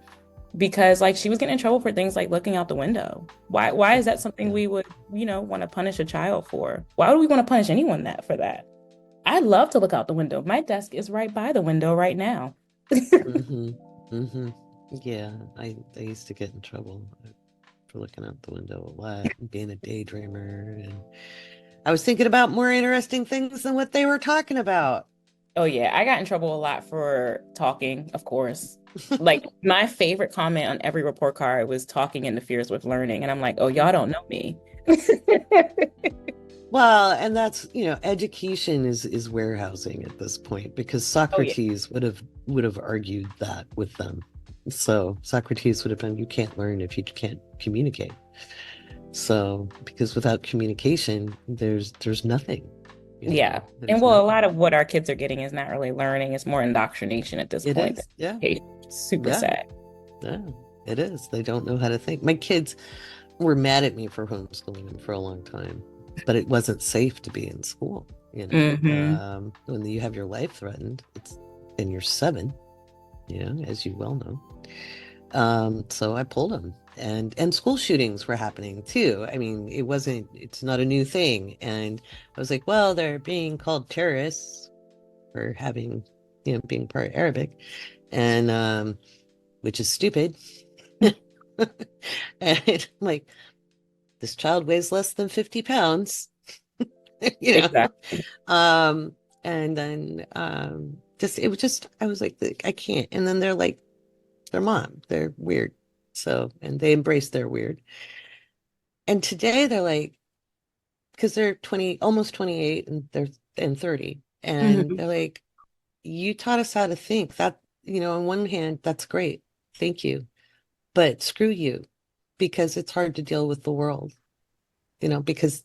because like she was getting in trouble for things like looking out the window. Why is that something Yeah. we would, want to punish a child for? Why would we want to punish anyone that for that? I love to look out the window. My desk is right by the window right now. Mm-hmm. Mm-hmm. Yeah. I used to get in trouble for looking out the window a lot and being a daydreamer. And I was thinking about more interesting things than what they were talking about. Oh yeah, I got in trouble a lot for talking, of course. Like my favorite comment on every report card was talking interferes with learning. And I'm like, oh, y'all don't know me. Well, and that's, education is warehousing at this point because Oh yeah. Socrates would have argued that with them. So Socrates would have been, you can't learn if you can't communicate. So because without communication, there's nothing, Yeah. And there's well, a nothing. lot of what our kids are getting is not really learning, it's more indoctrination at this It point. is, yeah, It's super yeah, sad. yeah. It is. They don't know how to think. My kids were mad at me for homeschooling them for a long time, but it wasn't safe to be in school. Hmm. When you have your life threatened, and you're 7, as you well know. So I pulled them, and school shootings were happening too. I mean, it's not a new thing. And I was like, well, they're being called terrorists for having, being part Arabic, and which is stupid. And I'm like, this child weighs less than 50 pounds, you know. Exactly. And then just it was just I was like, I can't. And then they're like, their mom, they're weird. So, and they embrace their weird. And today they're like, because they're 20, almost 28, and they're and 30. And Hmm. they're like, you taught us how to think. That, on one hand, that's great. Thank you. But screw you, because it's hard to deal with the world, because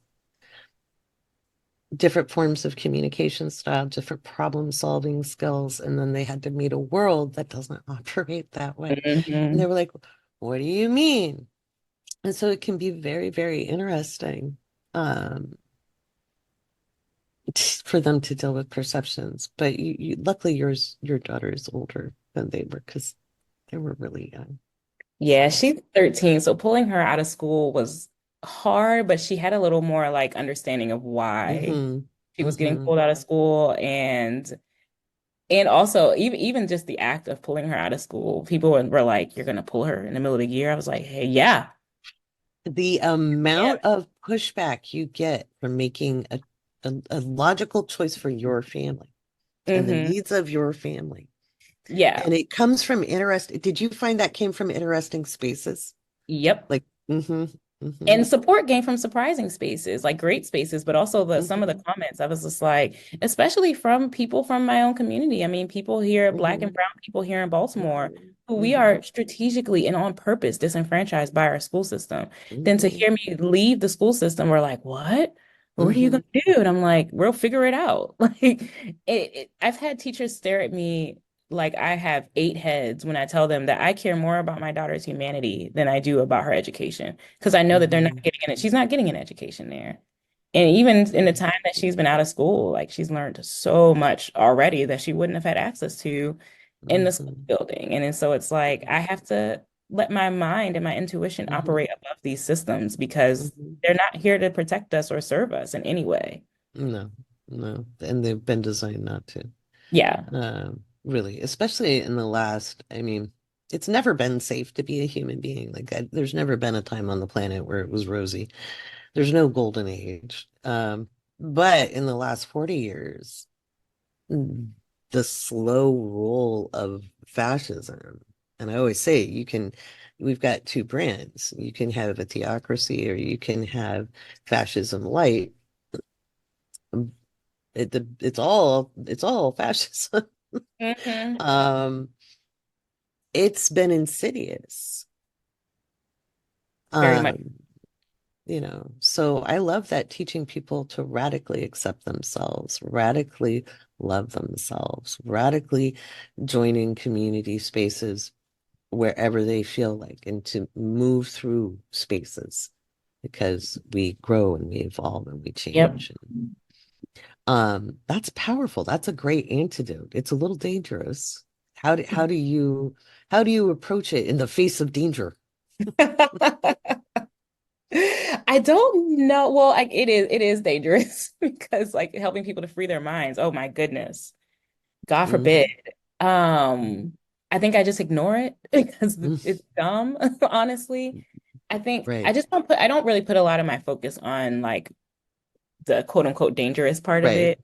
different forms of communication style, different problem solving skills. And then they had to meet a world that doesn't operate that way. And they Hmm. were like, what do you mean? And so it can be very, very interesting um, for them to deal with perceptions. But luckily, your daughter is older than they were because they were really young. Yeah, So, she's 13, so pulling her out of school was hard, but she had a little more like understanding of why hmm she was getting hmm pulled out of school, and also even just the act of pulling her out of school, people were like, "You're gonna pull her in the middle of the year." I was like, "Hey, yeah, The yeah, amount of pushback you get from making a logical choice for your family and the mm-hmm, needs of your family. yeah, And it comes from did you find that came from interesting spaces? yep." Like, hmm And support came from surprising spaces, like great spaces, but also the some of the hmm comments. I was just like, especially from people from my own community. I mean, people here, Black and hmm brown people here in Baltimore, hmm who we hmm are strategically and on purpose disenfranchised by our school system. Then to hmm hear me leave the school system, we're like, what? What are you hmm gonna do? And I'm like, we'll figure it out. I've had teachers stare at me like I have eight heads when I tell them that I care more about my daughter's humanity than I do about her education because I know that they're not hmm getting it. She's not getting an education there. And even in the time that she's been out of school, like she's learned so much already that she wouldn't have had access to in the school hmm building. And then so it's like I have to let my mind and my intuition hmm operate above these systems because hmm they're not here to protect us or serve us in any way. No, no. And they've been designed not to. Yeah. Really, especially in the last, I mean, it's never been safe to be a human being. There's never been a time on the planet where it was rosy. There's no golden age. But in the last 40 years, the slow roll of fascism, and I always say we've got two brands. You can have a theocracy or you can have fascism light. It's all fascism. Hmm. Um, it's been insidious. Very much. Um, so I love that teaching people to radically accept themselves, radically love themselves, radically joining community spaces wherever they feel like, and to move through spaces because we grow and we evolve and we Yep. change. That's powerful. That's a great antidote. It's a little dangerous. How do you approach it in the face of danger? I don't know. Well, like it is dangerous because like helping people to free their minds. Oh my goodness. God forbid. Hmm Um, I think I just ignore it because it's dumb, honestly. I think I Right, just don't put I don't really put a lot of my focus on like the quote unquote dangerous part of right. it.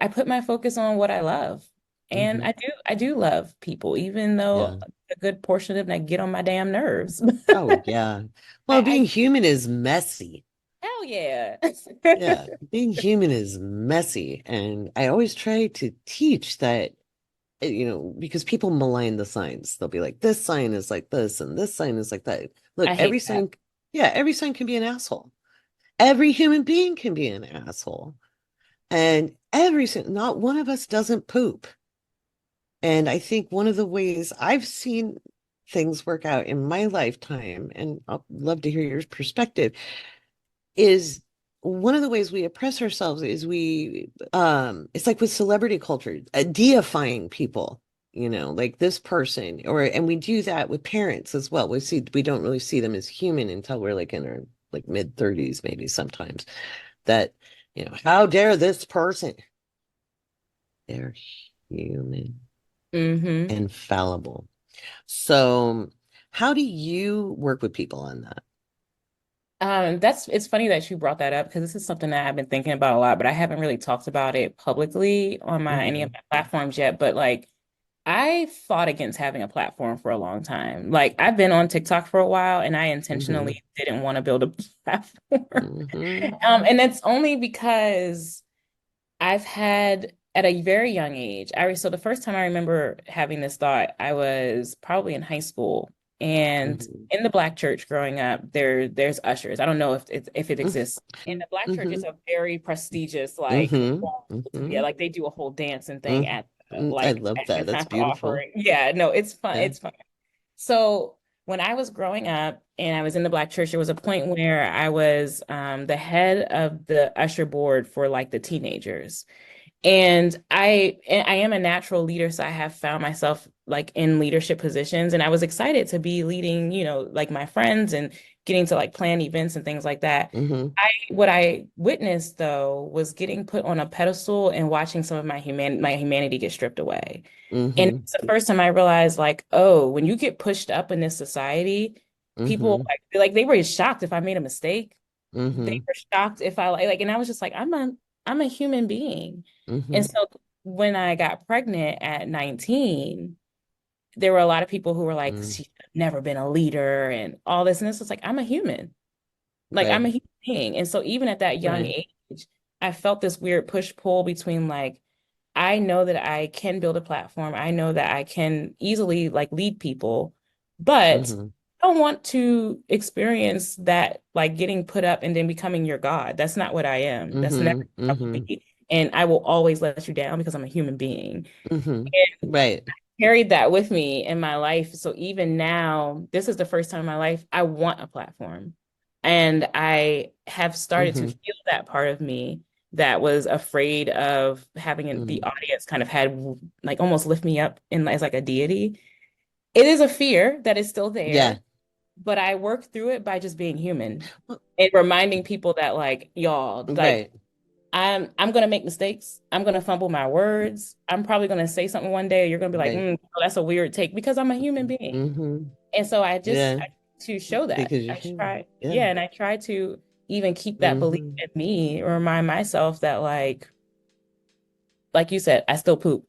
I put my focus on what I love. And hmm I do love people, even though Yeah. a good portion of them like, get on my damn nerves. Oh, yeah. Well, being I human is messy. hell yeah. Yeah, being human is messy. And I always try to teach that, because people malign the signs. They'll be like, this sign is like this, and this sign is like that. Look, I hate that. yeah, every sign can be an asshole. Every human being can be an asshole. And not one of us doesn't poop. And I think one of the ways I've seen things work out in my lifetime, and I'd love to hear your perspective, is one of the ways we oppress ourselves is it's like with celebrity culture, deifying people, like this person, and we do that with parents as well. We don't really see them as human until we're like in our like mid 30s, maybe sometimes, that, how dare this person? They're human Hmm. and fallible. So how do you work with people on that? It's funny that you brought that up because this is something that I've been thinking about a lot, but I haven't really talked about it publicly on my any of Hmm my platforms yet. But like I fought against having a platform for a long time. Like I've been on TikTok for a while and I hmm intentionally didn't want to build a platform. hmm And that's only because I've had at a very young age. So the first time I remember having this thought, I was probably in high school, and hmm in the Black church growing up, there's ushers. I don't know if it exists. In the Black church, hmm it's a very prestigious like hmm yeah, hmm like they do a whole dancing thing hmm at I like love at that. the That's time for beautiful. offering. Yeah, no, it's fun. Yeah. It's fun. So when I was growing up and I was in the Black church, there was a point where I was the head of the usher board for like the teenagers. And I am a natural leader, so I have found myself like in leadership positions, and I was excited to be leading, like my friends and getting to like plan events and things like that. Mm-hmm. What I witnessed though was getting put on a pedestal and watching some of my humanity get stripped away. And Mm-hmm. it's the first time I realized, like, oh, when you get pushed up in this society, people Mm-hmm. like they were shocked if I made a mistake. They Mm-hmm. were shocked if I like, and I was just like, I'm a human being. And Mm-hmm. so when I got pregnant at 19, there were a lot of people who were like, Mm. she's never been a leader and all this. And this was like, I'm a human. Like I'm Right. a human being. And so even at that young Right. age, I felt this weird push pull between like, I know that I can build a platform. I know that I can easily like lead people, but Mm-hmm. I don't want to experience that like getting put up and then becoming your God. That's not what I am. That's never Mm-hmm. what I will Mm-hmm. be. And I will always let you down because I'm a human being. Mm-hmm. And Right. carried that with me in my life. So even now, this is the first time in my life I want a platform. And I have started to Mm-hmm. feel that part of me that was afraid of having the Mm. audience kind of had like almost lift me up in as like a deity. It is a fear that is still Yeah. there, but I work through it by just being human Well, and reminding people that like y'all, like right. I'm gonna make mistakes. I'm gonna fumble my words. I'm probably gonna say something one day. You're gonna be like, Right. oh, that's a weird take because I'm a human being. Mm-hmm. And so Yeah. I to show that. Because you're I human. try, Yeah. yeah, and I try to even keep that belief Mm-hmm. in me, remind myself that like you said, I still poop.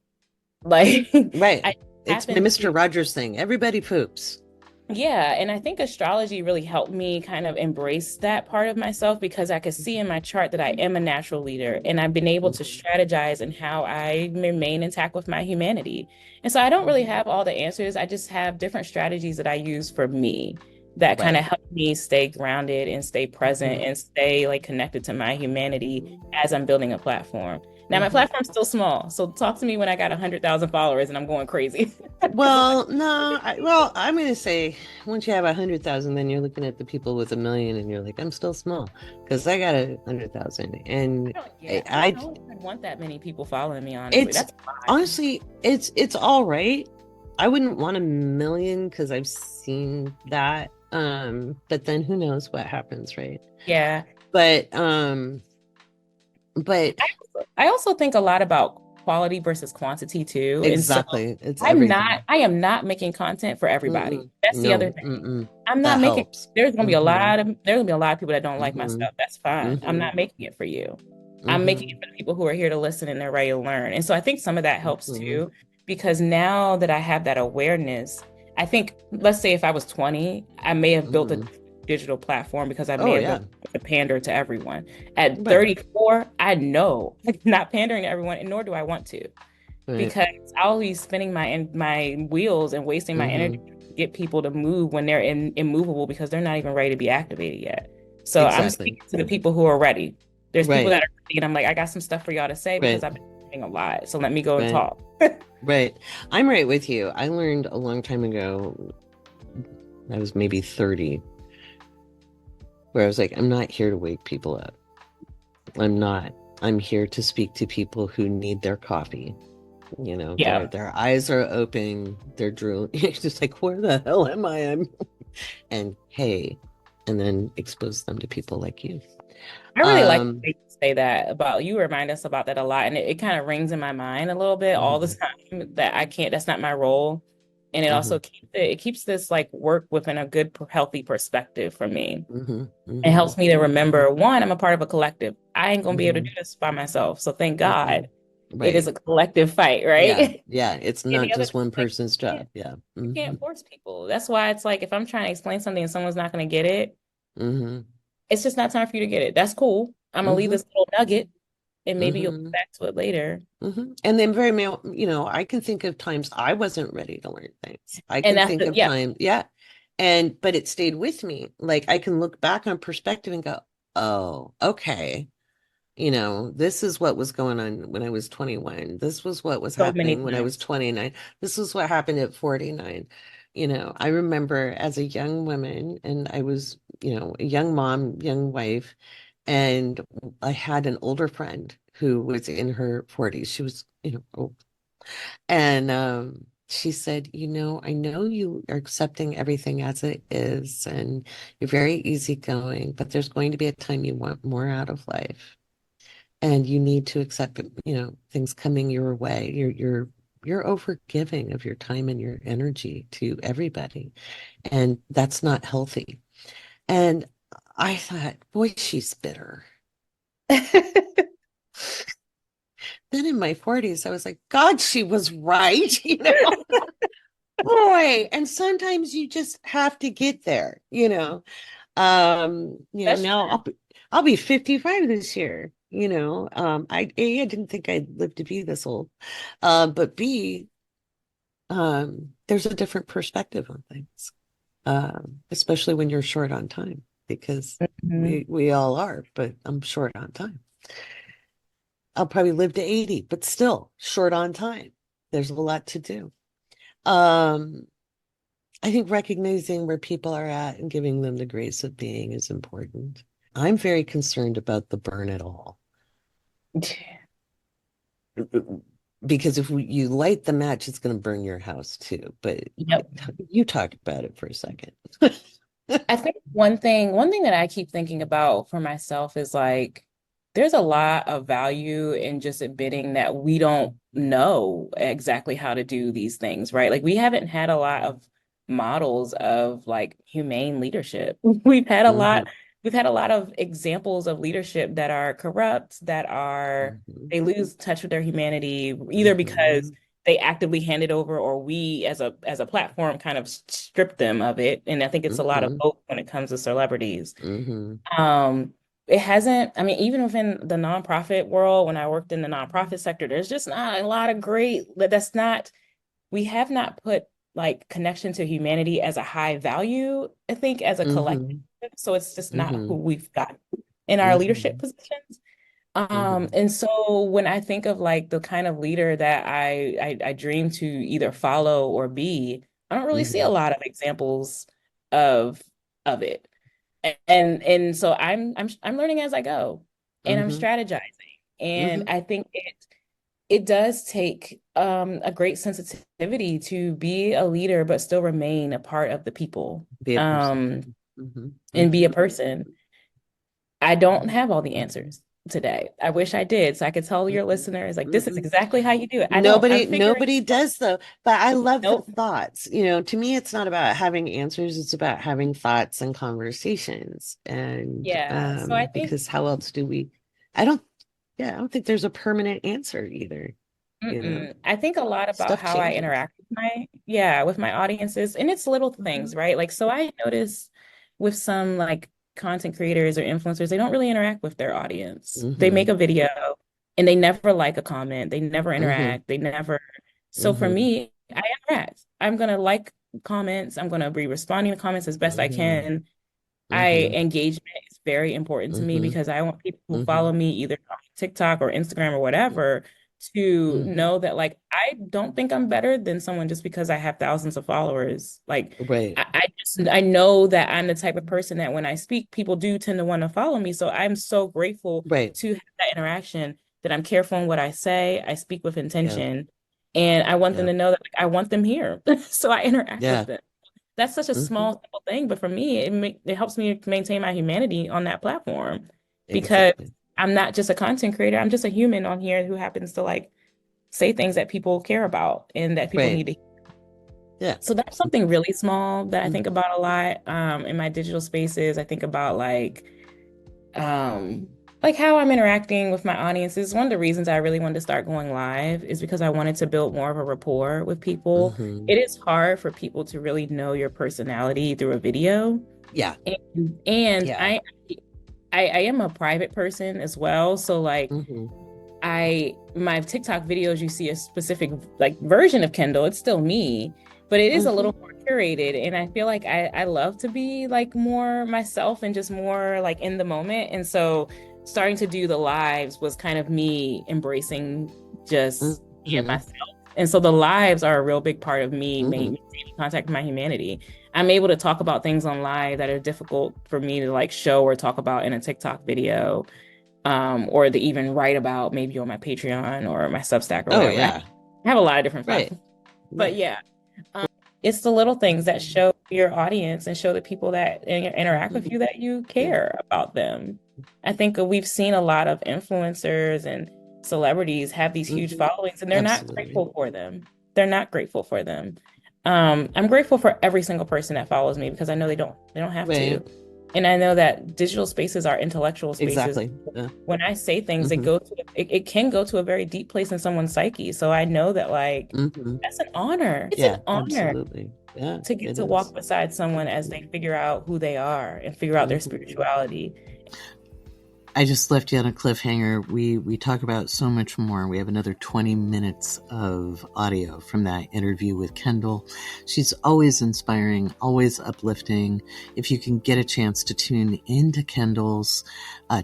Like Right. I It's my happen to Mr. Rogers thing. Everybody poops. Yeah, and I think astrology really helped me kind of embrace that part of myself because I could see in my chart that I am a natural leader and I've been able to Mm-hmm. strategize in how I remain intact with my humanity. And so I don't really Mm-hmm. have all the answers. I just have different strategies that I use for me that kind Right. of help me stay grounded and stay present Mm-hmm. and stay like connected to my humanity as I'm building a platform. Now my Mm-hmm. platform's still small, so talk to me when I got 100,000 followers and I'm going crazy. Because Well, no, well, I'm going to say once you have 100,000, then you're looking at the people with a million and you're like, I'm still small because I got 100,000. And I don't I, know if I'd want that many people following me, honestly. it's That's a lot. honestly, it's all right. I wouldn't want a million because I've seen that. But then who knows what happens, right? Yeah. But, but I also think a lot about quality versus quantity too. And so exactly, it's everything. I am not making content for everybody. Mm-mm, That's the other no, thing. mm-mm. I'm not That making, helps. there's gonna be a lot of people that don't like my Mm-hmm, stuff. That's fine. I'm mm-hmm, not making it for you. I'm making mm-hmm, it for the people who are here to listen and they're ready to learn. And so I think some of that helps mm-hmm, too, because now that I have that awareness, I think, let's say if I was 20, I may have built a mm-hmm. digital platform because I may Oh have yeah, built to pander to everyone. At right, 34, I know I'm not pandering to everyone, and nor do I want to, right. because I'll be spinning my wheels and wasting my energy Mm-hmm. to get people to move when they're immovable because they're not even ready to be activated yet. So I'm Exactly. speaking to the people who are ready. There's people Right, that are ready, and I'm like, I got some stuff for y'all to say because right, I've been saying a lot. So let me go and right, talk. right. I'm right with you. I learned a long time ago, I was maybe 30, where I was like, I'm not here to wake people up. I'm not. I'm here to speak to people who need their coffee. You know, Yeah. their eyes are open, they're drooling. It's just like, where the hell am I? And hey, and then expose them to people like you. I really like the Um, way you say that about you remind us about that a lot. And it kind of rings in my mind a little bit all the mhm, time that I can't, that's not my role. And it also mhm, keeps this like work within a good, healthy perspective for me. mhm, It mhm, helps me to remember one, I'm a part of a collective. I ain't gonna be able to mhm, do this by myself. So thank mhm. God it is Right. a collective fight, Yeah. right? Yeah. It's And not the other just thing one is like person's job. Yeah. you Hmm. can't force people. That's why it's like if I'm trying to explain something and someone's not gonna get it, Hmm. it's just not time for you to get it. That's cool. I'm gonna leave Hmm. this little nugget and maybe you'll come Hmm. back to it later. And then very male, I can think of times I wasn't ready to learn things. I And can think of yeah, time, yeah. But it stayed with me. Like I can look back on perspective and go, oh, okay. This is what was going on when I was 21. This was what was so many happening when I was times. 29. This is what happened at 49. I remember as a young woman, and I was, a young mom, young wife, and I had an older friend who was in her 40s. She was, old. And she said, I know you are accepting everything as it is, and you're very easygoing, but there's going to be a time you want more out of life. And you need to accept, things coming your way. You're overgiving of your time and your energy to everybody, and that's not healthy. And I thought, boy, she's bitter. Then in my 40s, I was like, God, she was right, boy. And sometimes you just have to get there, That's now I'll be 55 this year. I didn't think I'd live to be this old. But B, there's a different perspective on things. Especially when you're short on time, because true. we all are, but I'm short on time. I'll probably live to 80, but still short on time. There's a lot to do. Um, I think recognizing where people are at and giving them the grace of being is important. I'm very concerned about the burn it all. Because if you light the match, it's going to burn your house too. But Yep. you talk about it for a second. I think one thing that I keep thinking about for myself is like there's a lot of value in just admitting that we don't know exactly how to do these things, right? Like we haven't had a lot of models of like humane leadership. Hmm. We've had a lot of examples of leadership that are corrupt, Hmm. they lose touch with their humanity, either because Hmm. they actively hand it over or we as a platform kind of strip them of it. And I think it's a lot of Hmm. both when it comes to celebrities. Hmm. um it hasn't, I mean, even within the nonprofit world, when I worked in the nonprofit sector, there's just not a lot of great, that's not, we have not put like connection to humanity as a high value, I think, as a collective. Hmm. So it's just not who Hmm. we've got in our leadership Hmm. positions. Hmm. And so when I think of like the kind of leader that I dream to either follow or be, I don't really see a Hmm. lot of examples of of it. And so I'm learning as I go, and I'm Hmm. strategizing. And Hmm. I think it does take a great sensitivity to be a leader but still remain a part of the people, Be a person. um Hmm. and be Hmm. a person. I don't have all the answers today. I wish I did, so I could tell your listeners, like, this is Hmm. exactly how you do it. I don't. I'm figuring Nobody it out. does though. But I love the Nope. thoughts. To me, it's not about having answers, it's about having thoughts and conversations. And Yeah. So I think because how else do we, I don't, yeah, I don't think there's a permanent answer either. You know, I think a lot about stuff how I changes. interact with my audiences, and it's little things, Hmm. right? Like, so I notice with some like content creators or influencers, they don't really interact with their audience. They make Hmm. a video and they never like a comment, they never Hmm. interact, they never. So for Hmm. me, I interact. I'm gonna like comments, I'm gonna be responding to comments as best I Hmm. can. I Hmm. engagement is very important to me Hmm. because I want people who follow Hmm. me either on TikTok or Instagram or whatever to Hmm. know that like I don't think I'm better than someone just because I have thousands of followers. Like Right. I know that I'm the type of person that when I speak, people do tend to want to follow me. So I'm so grateful Right. to have that interaction, that I'm careful in what I say. I speak with Yeah. intention. And I want them Yeah. to know that like, I want them here. So I interact with Yeah. them. That's such a Hmm. small, simple thing, but for me, it helps me maintain my humanity on that platform because Exactly. I'm not just a content creator. I'm just a human on here who happens to like say things that people care about and that people Right. need to. Yeah. So that's something really small that I Mm-hmm. think about a lot in my digital spaces. I think about like how I'm interacting with my audiences. One of the reasons I really wanted to start going live is because I wanted to build more of a rapport with people. Mm-hmm. It is hard for people to really know your personality through a video. Yeah. And Yeah. I am a private person as well. So like Mm-hmm. my TikTok videos, you see a specific like version of Kendall. It's still me, but it is a Mm-hmm. little more curated. And I feel like I love to be like more myself and just more like in the moment. And so starting to do the lives was kind of me embracing just being Mm-hmm. myself. And so the lives are a real big part of me Hmm. maintaining contact with my humanity. I'm able to talk about things on live that are difficult for me to like show or talk about in a TikTok video, or to even write about maybe on my Patreon or my Substack or Oh whatever. I yeah. have a lot of different Right. platforms. But Right. yeah, it's the little things that show your audience and show the people that interact with Mhm. you that you Yeah. care about them. I think we've seen a lot of influencers and celebrities have these huge Hmm. followings and they're not Absolutely. grateful for them. They're not grateful for them. I'm grateful for every single person that follows me because I know they don't have to. Right. And I know that digital spaces are intellectual spaces. Exactly. Yeah. When I say things, Hmm. it can go to a very deep place in someone's psyche. So I know that like Hmm. that's an honor. It's an Yeah, honor absolutely. Yeah, to get it to is. walk beside someone as they Absolutely. figure out who they are and figure out their Hmm. spirituality. I just left you on a cliffhanger. We talk about so much more. We have another 20 minutes of audio from that interview with Kendall. She's always inspiring, always uplifting. If you can get a chance to tune into Kendall's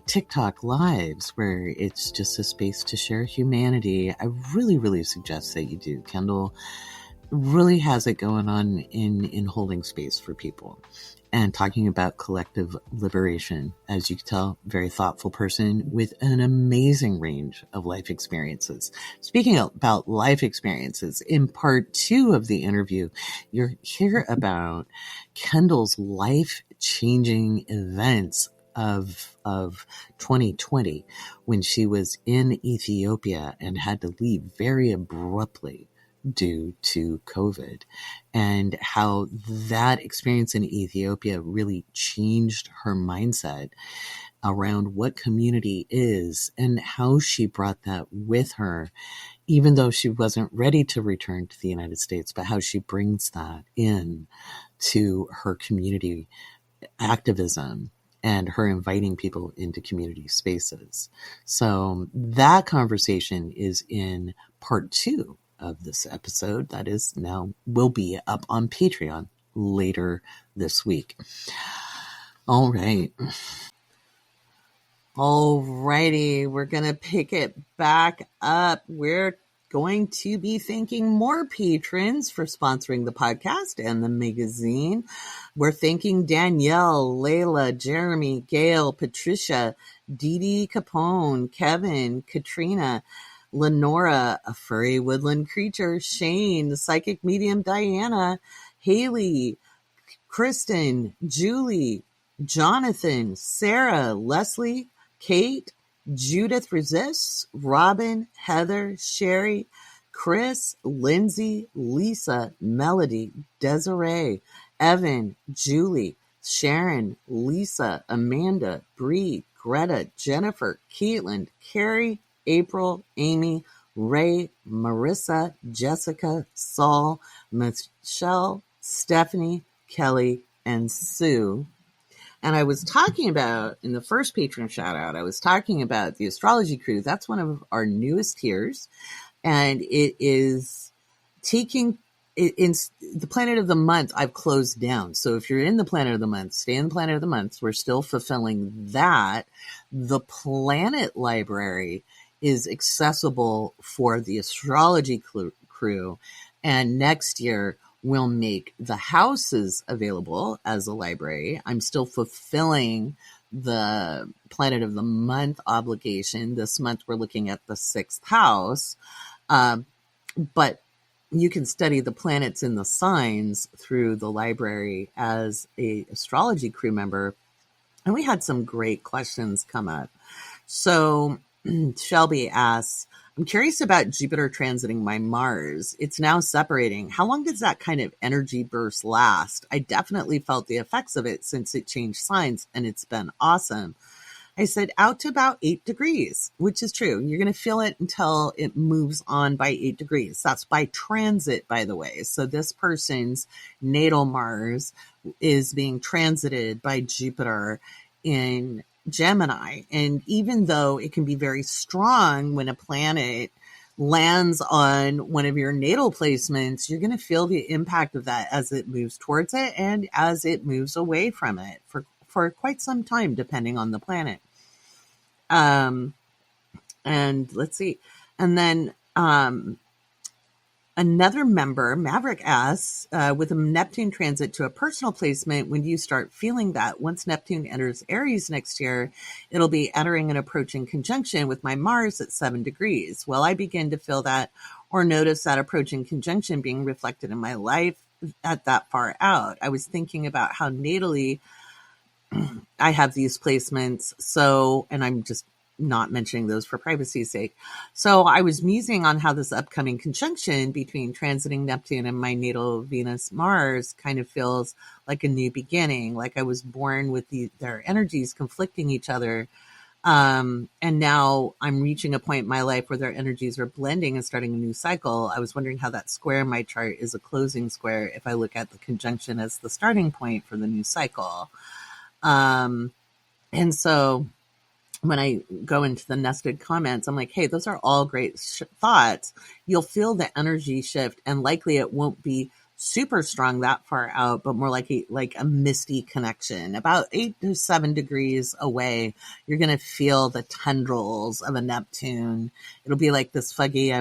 TikTok lives, where it's just a space to share humanity, I really, really suggest that you do. Kendall really has it going on in holding space for people and talking about collective liberation. As you can tell, very thoughtful person with an amazing range of life experiences. Speaking about life experiences, in part 2 of the interview, you'll hear about Kendall's life-changing events of 2020 when she was in Ethiopia and had to leave very abruptly due to COVID, and how that experience in Ethiopia really changed her mindset around what community is and how she brought that with her, even though she wasn't ready to return to the United States, but how she brings that in to her community activism and her inviting people into community spaces. So that conversation is in part 2 of this episode that is now will be up on Patreon later this week. All right. Alrighty, we're gonna pick it back up. We're going to be thanking more patrons for sponsoring the podcast and the magazine. We're thanking Danielle, Layla, Jeremy, Gail, Patricia, Dee Dee Capone, Kevin, Katrina, Lenora, a furry woodland creature, Shane, the psychic medium Diana, Haley, Kristen, Julie, Jonathan, Sarah, Leslie, Kate, Judith Resists, Robin, Heather, Sherry, Chris, Lindsay, Lisa, Melody, Desiree, Evan, Julie, Sharon, Lisa, Amanda, Bree, Greta, Jennifer, Caitlin, Carrie, April, Amy, Ray, Marissa, Jessica, Saul, Michelle, Stephanie, Kelly, and Sue. And I was talking about, in the first patron shout out, I was talking about the astrology crew. That's one of our newest tiers. And it is taking in the planet of the month. I've closed down. So if you're in the planet of the month, stay in the planet of the month. We're still fulfilling that. The planet library is accessible for the astrology crew. And next year, we'll make the houses available as a library. I'm still fulfilling the planet of the month obligation. This month, we're looking at the 6th house. Um, but you can study the planets in the signs through the library as a astrology crew member. And we had some great questions come up. So Shelby asks, I'm curious about Jupiter transiting my Mars. It's now separating. How long does that kind of energy burst last? I definitely felt the effects of it since it changed signs, and it's been awesome. I said out to about 8 degrees, which is true. You're going to feel it until it moves on by 8 degrees. That's by transit, by the way. So this person's natal Mars is being transited by Jupiter in Gemini. And even though it can be very strong when a planet lands on one of your natal placements, you're going to feel the impact of that as it moves towards it and as it moves away from it for quite some time, depending on the planet. And let's see. And then Another member, Maverick, asks, with a Neptune transit to a personal placement, when do you start feeling that? Once Neptune enters Aries next year, it'll be entering an approaching conjunction with my Mars at 7 degrees. Will I begin to feel that or notice that approaching conjunction being reflected in my life at that far out? I was thinking about how natally I have these placements. So, and I'm just not mentioning those for privacy's sake. So I was musing on how this upcoming conjunction between transiting Neptune and my natal Venus Mars kind of feels like a new beginning, like I was born with their energies conflicting each other. And now I'm reaching a point in my life where their energies are blending and starting a new cycle. I was wondering how that square in my chart is a closing square if I look at the conjunction as the starting point for the new cycle. And so when I go into the nested comments, I'm like, hey, those are all great thoughts. You'll feel the energy shift, and likely it won't be super strong that far out, but more like a misty connection. About 8 to 7 degrees away, you're going to feel the tendrils of a Neptune. It'll be like this foggy,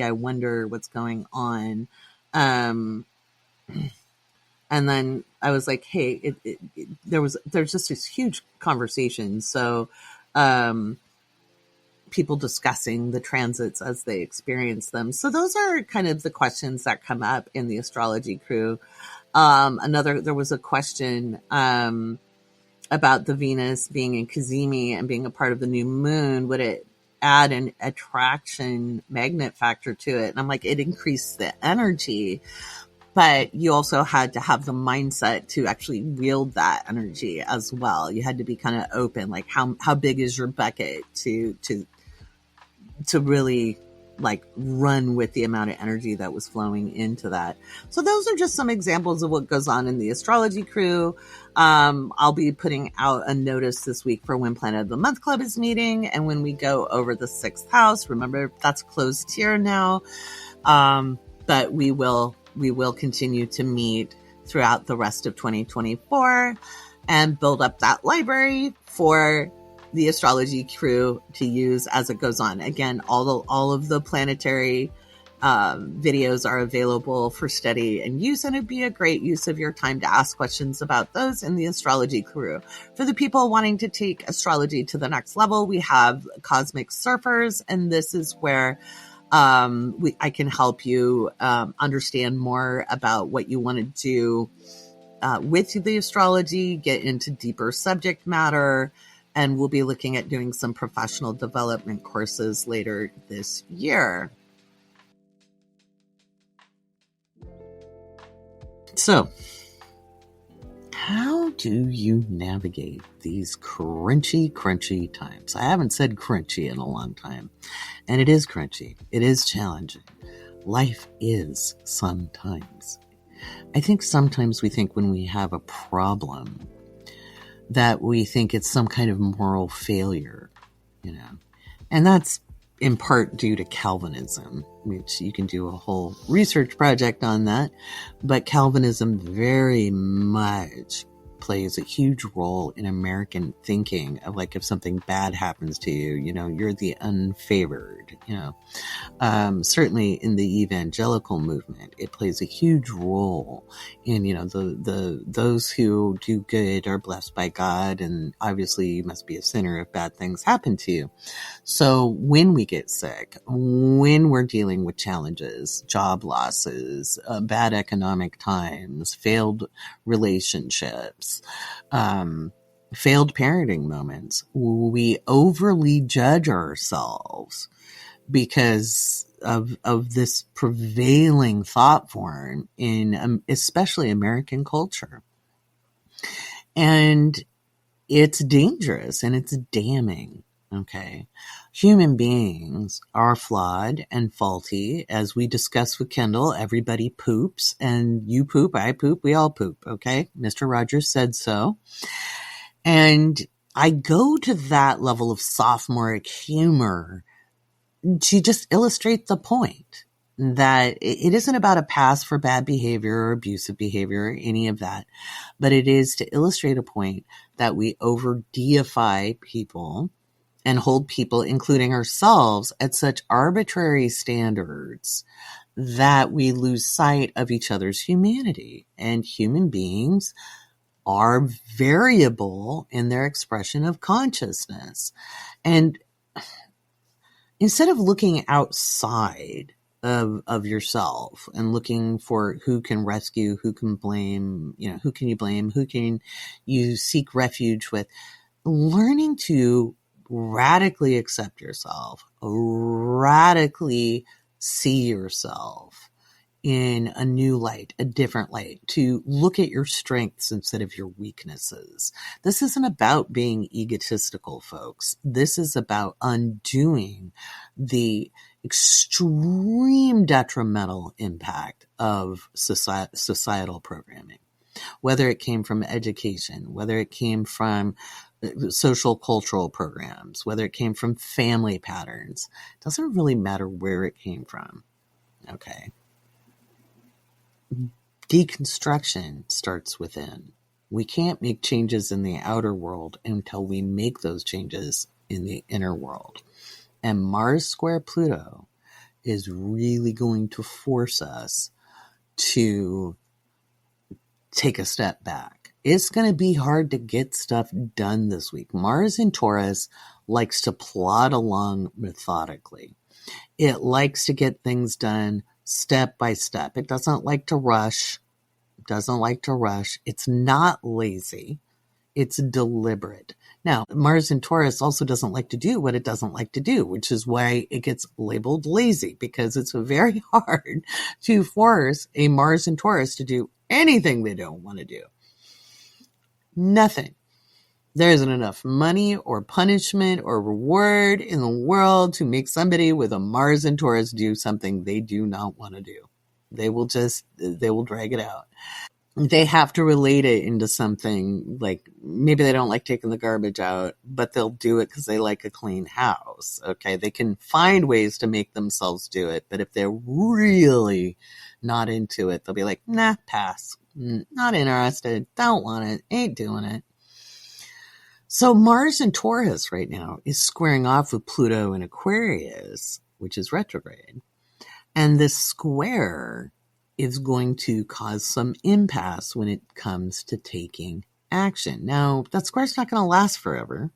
I wonder what's going on. And then I was like, hey, there's just this huge conversation. So, people discussing the transits as they experience them. So those are kind of the questions that come up in the astrology crew. There was a question, about the Venus being in Cazimi and being a part of the new moon. Would it add an attraction magnet factor to it? And I'm like, it increased the energy, but you also had to have the mindset to actually wield that energy as well. You had to be kind of open, like how big is your bucket to really like run with the amount of energy that was flowing into that. So those are just some examples of what goes on in the astrology crew. I'll be putting out a notice this week for when Planet of the Month Club is meeting. And when we go over the 6th house, remember that's closed here now. But we will continue to meet throughout the rest of 2024 and build up that library for the astrology crew to use as it goes on. Again, all of the planetary videos are available for study and use, and it'd be a great use of your time to ask questions about those in the astrology crew. For the people wanting to take astrology to the next level, we have Cosmic Surfers, and this is where I can help you understand more about what you want to do with the astrology, get into deeper subject matter, and we'll be looking at doing some professional development courses later this year. So, how do you navigate these crunchy times? I haven't said crunchy in a long time. And it is crunchy. It is challenging. Life is sometimes. I think sometimes we think when we have a problem that we think it's some kind of moral failure, and that's in part due to Calvinism, which you can do a whole research project on that. But Calvinism very much plays a huge role in American thinking of like, if something bad happens to you, you're the unfavored, certainly in the evangelical movement, it plays a huge role in, those who do good are blessed by God. And obviously you must be a sinner if bad things happen to you. So when we get sick, when we're dealing with challenges, job losses, bad economic times, failed relationships, failed parenting moments, we overly judge ourselves because of this prevailing thought form in especially American culture. And it's dangerous and it's damning. Okay. Human beings are flawed and faulty. As we discussed with Kendall, everybody poops, and you poop, I poop, we all poop. Okay. Mr. Rogers said so. And I go to that level of sophomoric humor to just illustrate the point that it isn't about a pass for bad behavior or abusive behavior or any of that, but it is to illustrate a point that we over deify people and hold people, including ourselves, at such arbitrary standards that we lose sight of each other's humanity. And human beings are variable in their expression of consciousness. And instead of looking outside of yourself and looking for who can rescue, who can blame, who can you blame, who can you seek refuge with, learning to radically accept yourself, radically see yourself in a new light, a different light, to look at your strengths instead of your weaknesses. This isn't about being egotistical, folks. This is about undoing the extreme detrimental impact of societal programming, whether it came from education, whether it came from social cultural programs, whether it came from family patterns. It doesn't really matter where it came from. Okay. Deconstruction starts within. We can't make changes in the outer world until we make those changes in the inner world. And Mars square Pluto is really going to force us to take a step back. It's going to be hard to get stuff done this week. Mars in Taurus likes to plod along methodically. It likes to get things done step by step. It doesn't like to rush. It's not lazy. It's deliberate. Now, Mars in Taurus also doesn't like to do what it doesn't like to do, which is why it gets labeled lazy, because it's very hard to force a Mars in Taurus to do anything they don't want to do. Nothing. There isn't enough money or punishment or reward in the world to make somebody with a Mars in Taurus do something they do not want to do. They will drag it out. They have to relate it into something, like maybe they don't like taking the garbage out, but they'll do it because they like a clean house. Okay. They can find ways to make themselves do it. But if they're really not into it, they'll be like, nah, pass. Not interested. Don't want it. Ain't doing it. So Mars in Taurus right now is squaring off with Pluto in Aquarius, which is retrograde. And this square is going to cause some impasse when it comes to taking action. Now, that square's not going to last forever,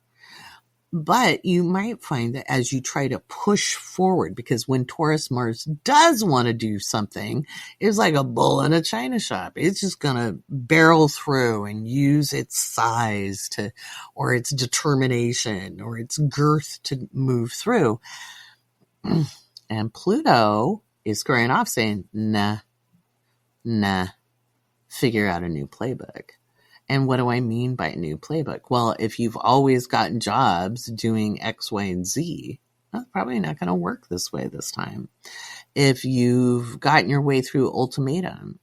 but you might find that as you try to push forward, because when Taurus Mars does want to do something, it's like a bull in a china shop. It's just going to barrel through and use its size or its determination or its girth to move through. And Pluto is squaring off saying, nah, figure out a new playbook. And what do I mean by a new playbook? Well, if you've always gotten jobs doing X, Y, and Z, that's probably not going to work this way this time. If you've gotten your way through ultimatum,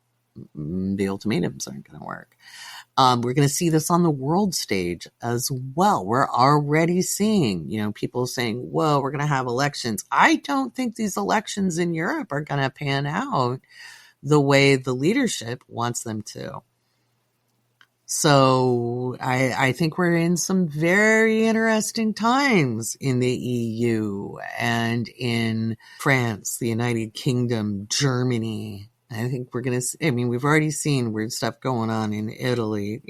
the ultimatums aren't going to work. We're going to see this on the world stage as well. We're already seeing, people saying, whoa, we're going to have elections. I don't think these elections in Europe are going to pan out the way the leadership wants them to. So I think we're in some very interesting times in the EU and in France, the United Kingdom, Germany. I think we're going to, we've already seen weird stuff going on in Italy,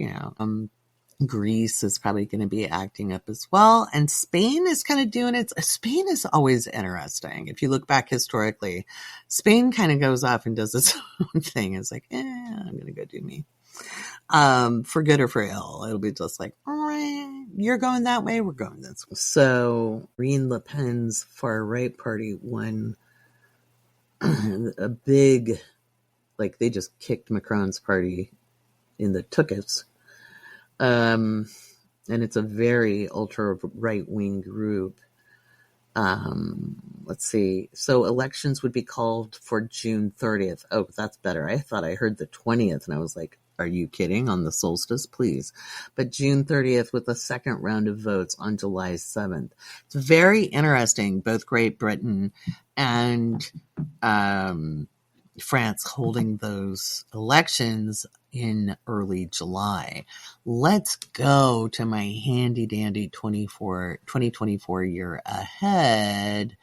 Greece is probably going to be acting up as well. And Spain is kind of doing it. Spain is always interesting. If you look back historically, Spain kind of goes off and does its own thing. It's like, I'm going to go do me. For good or for ill. It'll be just like, all right, you're going that way, we're going this way. So Marine Le Pen's far right party won a big, they just kicked Macron's party in the tuchus. And it's a very ultra right wing group. Let's see. So elections would be called for June 30th. Oh, that's better. I thought I heard the 20th and I was like, are you kidding? On the solstice, please. But June 30th with a second round of votes on July 7th. It's very interesting. Both Great Britain and France holding those elections in early July. Let's go to my handy dandy 2024 year ahead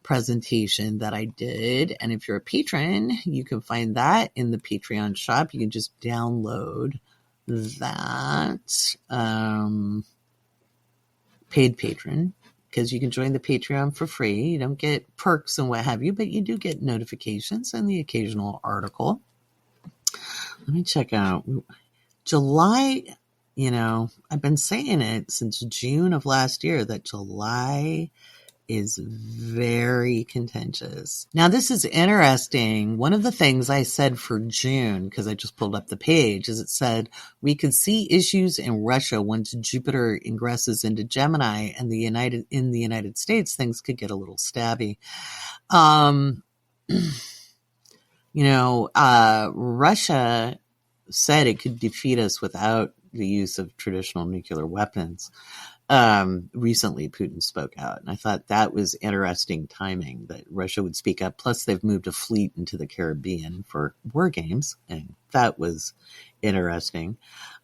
presentation that I did. And if you're a patron, you can find that in the Patreon shop. You can just download that paid patron, because you can join the Patreon for free. You don't get perks and what have you, but you do get notifications and the occasional article. Let me check out July. I've been saying it since June of last year that July is very contentious. Now, this is interesting. One of the things I said for June, because I just pulled up the page, is it said we could see issues in Russia once Jupiter ingresses into Gemini, and in the United States, things could get a little stabby. Russia said it could defeat us without the use of traditional nuclear weapons. Recently Putin spoke out, and I thought that was interesting timing that Russia would speak up. Plus they've moved a fleet into the Caribbean for war games, and that was interesting.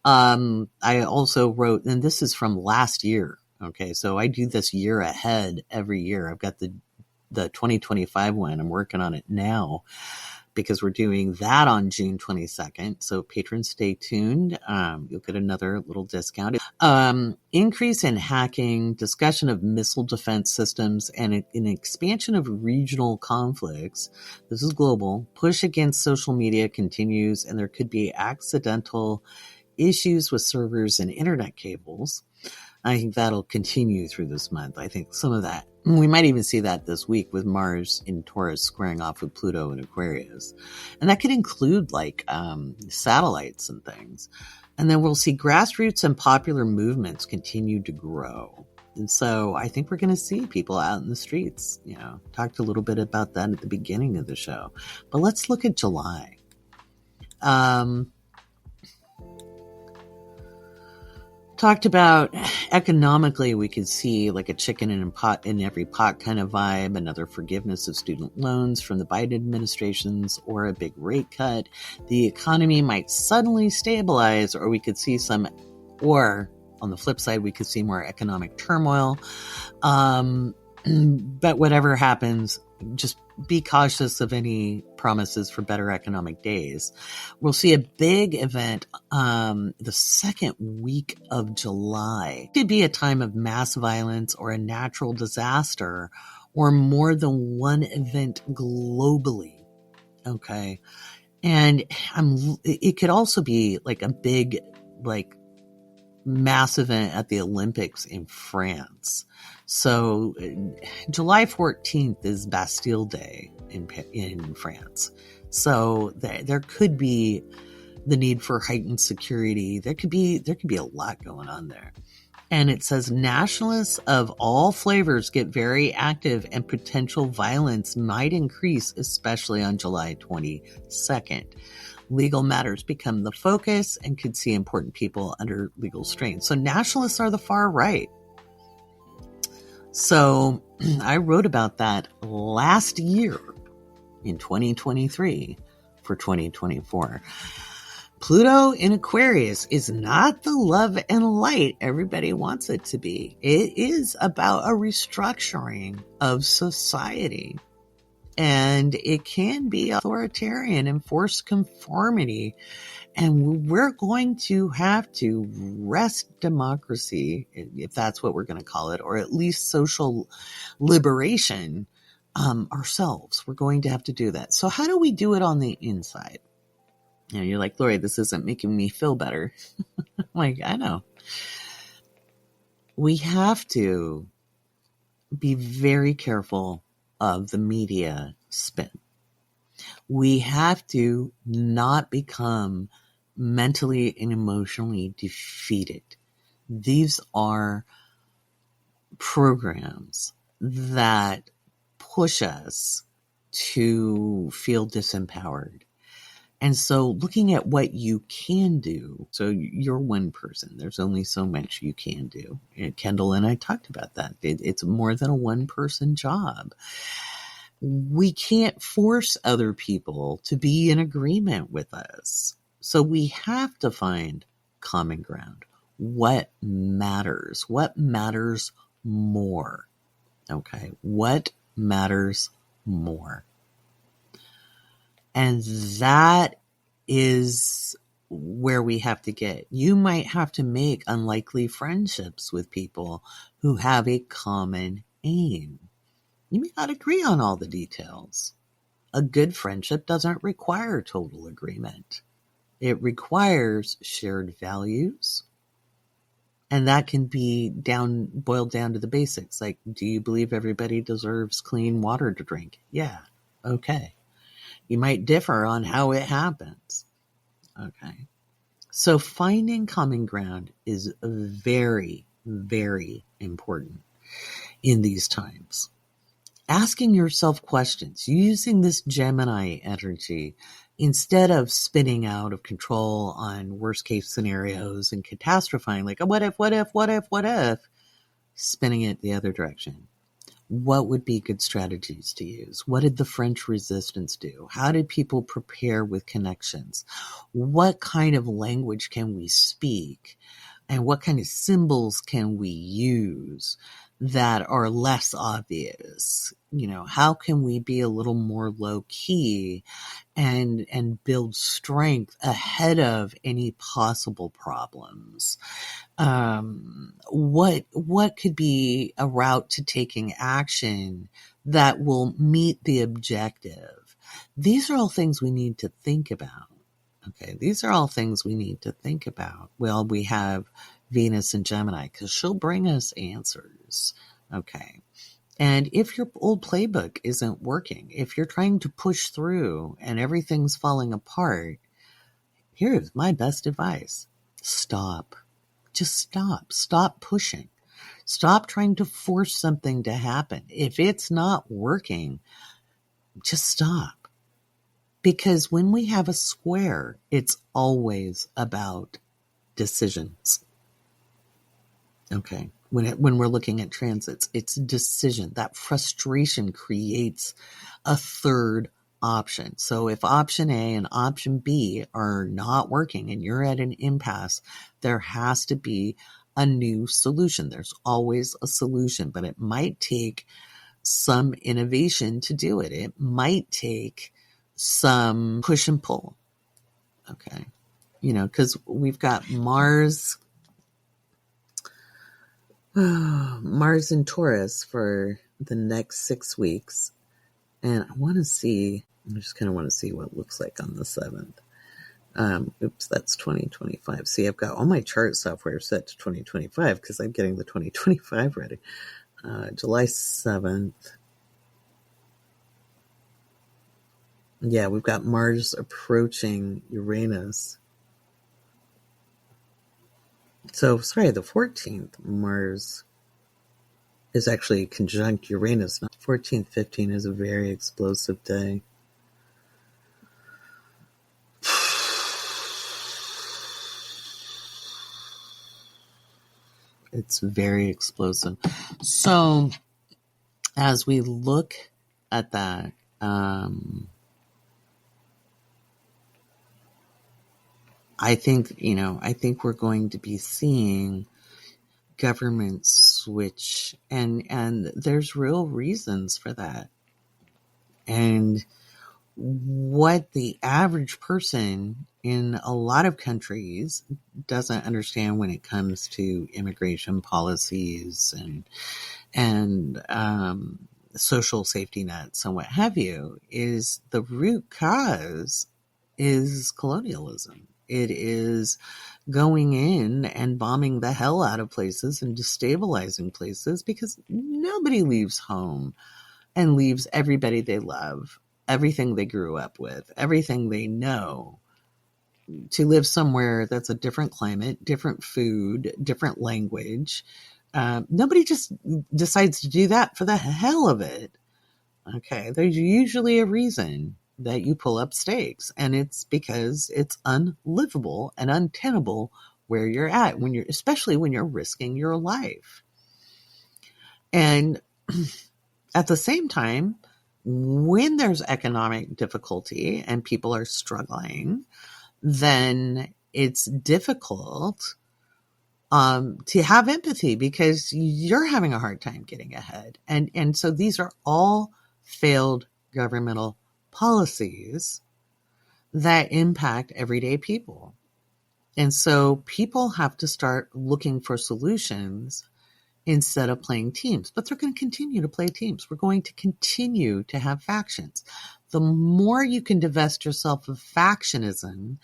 I also wrote, and this is from last year. Okay. So I do this year ahead every year. I've got the 2025 one. I'm working on it now, because we're doing that on June 22nd. So patrons, stay tuned. You'll get another little discount. Increase in hacking, discussion of missile defense systems, and an expansion of regional conflicts. This is global. Push against social media continues, and there could be accidental issues with servers and internet cables. I think that'll continue through this month. I think some of that, we might even see that this week with Mars in Taurus squaring off with Pluto in Aquarius. And that could include satellites and things. And then we'll see grassroots and popular movements continue to grow. And so I think we're going to see people out in the streets. Talked a little bit about that at the beginning of the show. But let's look at July. Talked about economically, we could see like a chicken in every pot kind of vibe, another forgiveness of student loans from the Biden administrations, or a big rate cut. The economy might suddenly stabilize, or we could see or on the flip side, we could see more economic turmoil. But whatever happens, just be cautious of any promises for better economic days. We'll see a big event the second week of July. It could be a time of mass violence or a natural disaster, or more than one event globally. Okay. And it could also be like a big, mass event at the Olympics in France. So July 14th is Bastille Day in France. So there could be the need for heightened security. There could be a lot going on there. And it says nationalists of all flavors get very active, and potential violence might increase, especially on July 22nd. Legal matters become the focus and could see important people under legal strain. So nationalists are the far right. So I wrote about that last year in 2023 for 2024. Pluto in Aquarius is not the love and light everybody wants it to be. It is about a restructuring of society. And it can be authoritarian, enforced conformity. And we're going to have to wrest democracy, if that's what we're going to call it, or at least social liberation ourselves. We're going to have to do that. So how do we do it on the inside? You're like, Laurie, this isn't making me feel better. I'm like, I know. We have to be very careful of the media spin. We have to not become mentally and emotionally defeated. These are programs that push us to feel disempowered. And so looking at what you can do, so you're one person, there's only so much you can do. And Kendall and I talked about that. It's more than a one-person job. We can't force other people to be in agreement with us. So we have to find common ground. What matters? What matters more? Okay. What matters more? And that is where we have to get. You might have to make unlikely friendships with people who have a common aim. You may not agree on all the details. A good friendship doesn't require total agreement. It requires shared values. And that can be boiled down to the basics. Like, do you believe everybody deserves clean water to drink? Yeah. Okay. You might differ on how it happens. Okay. So finding common ground is very, very important in these times. Asking yourself questions, using this Gemini energy instead of spinning out of control on worst case scenarios and catastrophizing, like, what if, spinning it the other direction. What would be good strategies to use? What did the French resistance do? How did people prepare with connections? What kind of language can we speak? And what kind of symbols can we use that are less obvious? How can we be a little more low key and build strength ahead of any possible problems? What could be a route to taking action that will meet the objective? These are all things we need to think about. Okay, these are all things we need to think about. Well, we have Venus and Gemini because she'll bring us answers. Okay. And if your old playbook isn't working, if you're trying to push through and everything's falling apart, here's my best advice. Stop. Just stop. Stop pushing. Stop trying to force something to happen. If it's not working, just stop. Because when we have a square, it's always about decisions. Okay. When we're looking at transits, it's decision. That frustration creates a third option. So if option A and option B are not working and you're at an impasse, there has to be a new solution. There's always a solution, but it might take some innovation to do it. It might take some push and pull. Okay. Because we've got Mars in Taurus for the next 6 weeks. And I just kind of want to see what it looks like on the 7th. That's 2025. See, I've got all my chart software set to 2025 because I'm getting the 2025 ready. July 7th. Yeah, we've got Mars approaching Uranus. So, sorry, the 14th, Mars is actually conjunct Uranus. 14th, 15 is a very explosive day. It's very explosive. So, as we look at that, I think we're going to be seeing government switch, and there's real reasons for that. And what the average person in a lot of countries doesn't understand when it comes to immigration policies and social safety nets and what have you is the root cause is colonialism. It is going in and bombing the hell out of places and destabilizing places because nobody leaves home and leaves everybody they love, everything they grew up with, everything they know, to live somewhere that's a different climate, different food, different language. Nobody just decides to do that for the hell of it. Okay, there's usually a reason that you pull up stakes, and it's because it's unlivable and untenable where you're at, especially when you're risking your life. And at the same time, when there's economic difficulty and people are struggling, then it's difficult to have empathy because you're having a hard time getting ahead. And so these are all failed governmental policies that impact everyday people. And so people have to start looking for solutions instead of playing teams. But they're going to continue to play teams. We're going to continue to have factions. The more you can divest yourself of factionism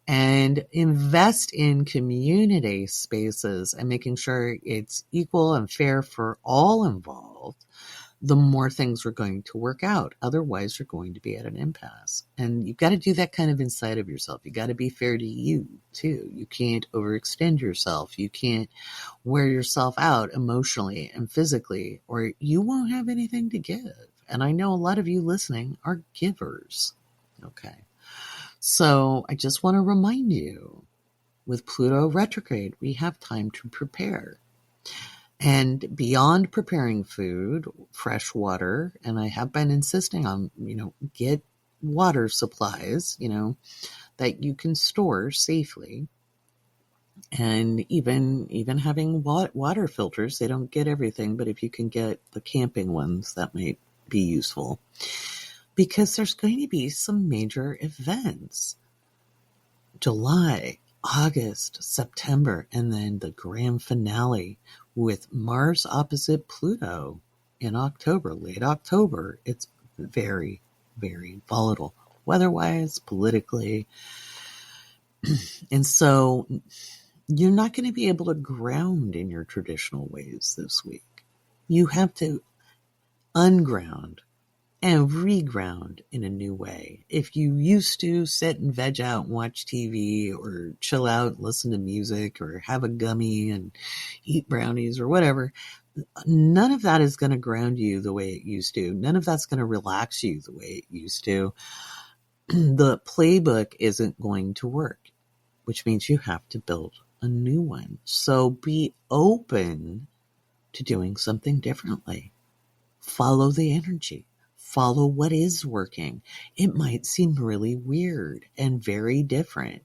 and invest in community spaces and making sure it's equal and fair for all involved, the more things are going to work out. Otherwise, you're going to be at an impasse. And you've got to do that kind of inside of yourself. You got to be fair to you, too. You can't overextend yourself. You can't wear yourself out emotionally and physically, or you won't have anything to give. And I know a lot of you listening are givers. Okay. So I just want to remind you, with Pluto retrograde, we have time to prepare. And beyond preparing food, fresh water, and I have been insisting on, get water supplies, that you can store safely. And even having water filters, they don't get everything, but if you can get the camping ones, that might be useful. Because there's going to be some major events. July, August, September, and then the grand finale with Mars opposite Pluto in October, late October. It's very, very volatile, weather-wise, politically. And so you're not going to be able to ground in your traditional ways this week. You have to unground and reground in a new way. If you used to sit and veg out and watch TV or chill out, listen to music or have a gummy and eat brownies or whatever, none of that is going to ground you the way it used to. None of that's going to relax you the way it used to. The playbook isn't going to work, which means you have to build a new one. So be open to doing something differently. Follow the energy. Follow what is working. It might seem really weird and very different,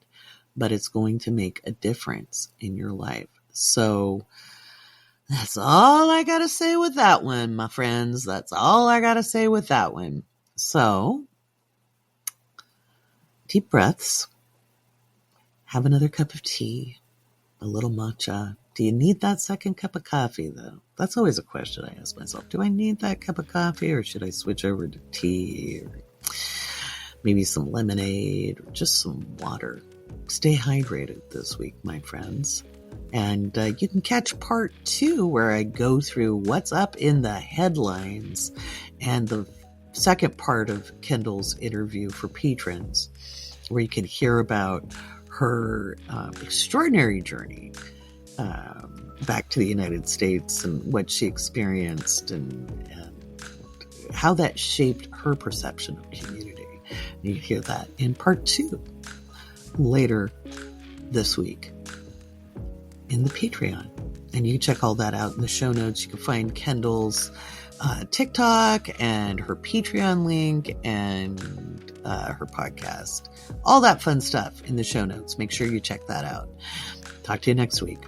but it's going to make a difference in your life. So that's all I got to say with that one, my friends. That's all I got to say with that one. So deep breaths. Have another cup of tea, a little matcha. Do you need that second cup of coffee, though? That's always a question I ask myself. Do I need that cup of coffee, or should I switch over to tea, or maybe some lemonade, or just some water? Stay hydrated this week, my friends. And you can catch part 2 where I go through what's up in the headlines and the second part of Kendall's interview for patrons, where you can hear about her extraordinary journey back to the United States and what she experienced and how that shaped her perception of community. You hear that in part 2 later this week in the Patreon. And you can check all that out in the show notes. You can find Kendall's TikTok and her Patreon link and her podcast. All that fun stuff in the show notes. Make sure you check that out. Talk to you next week.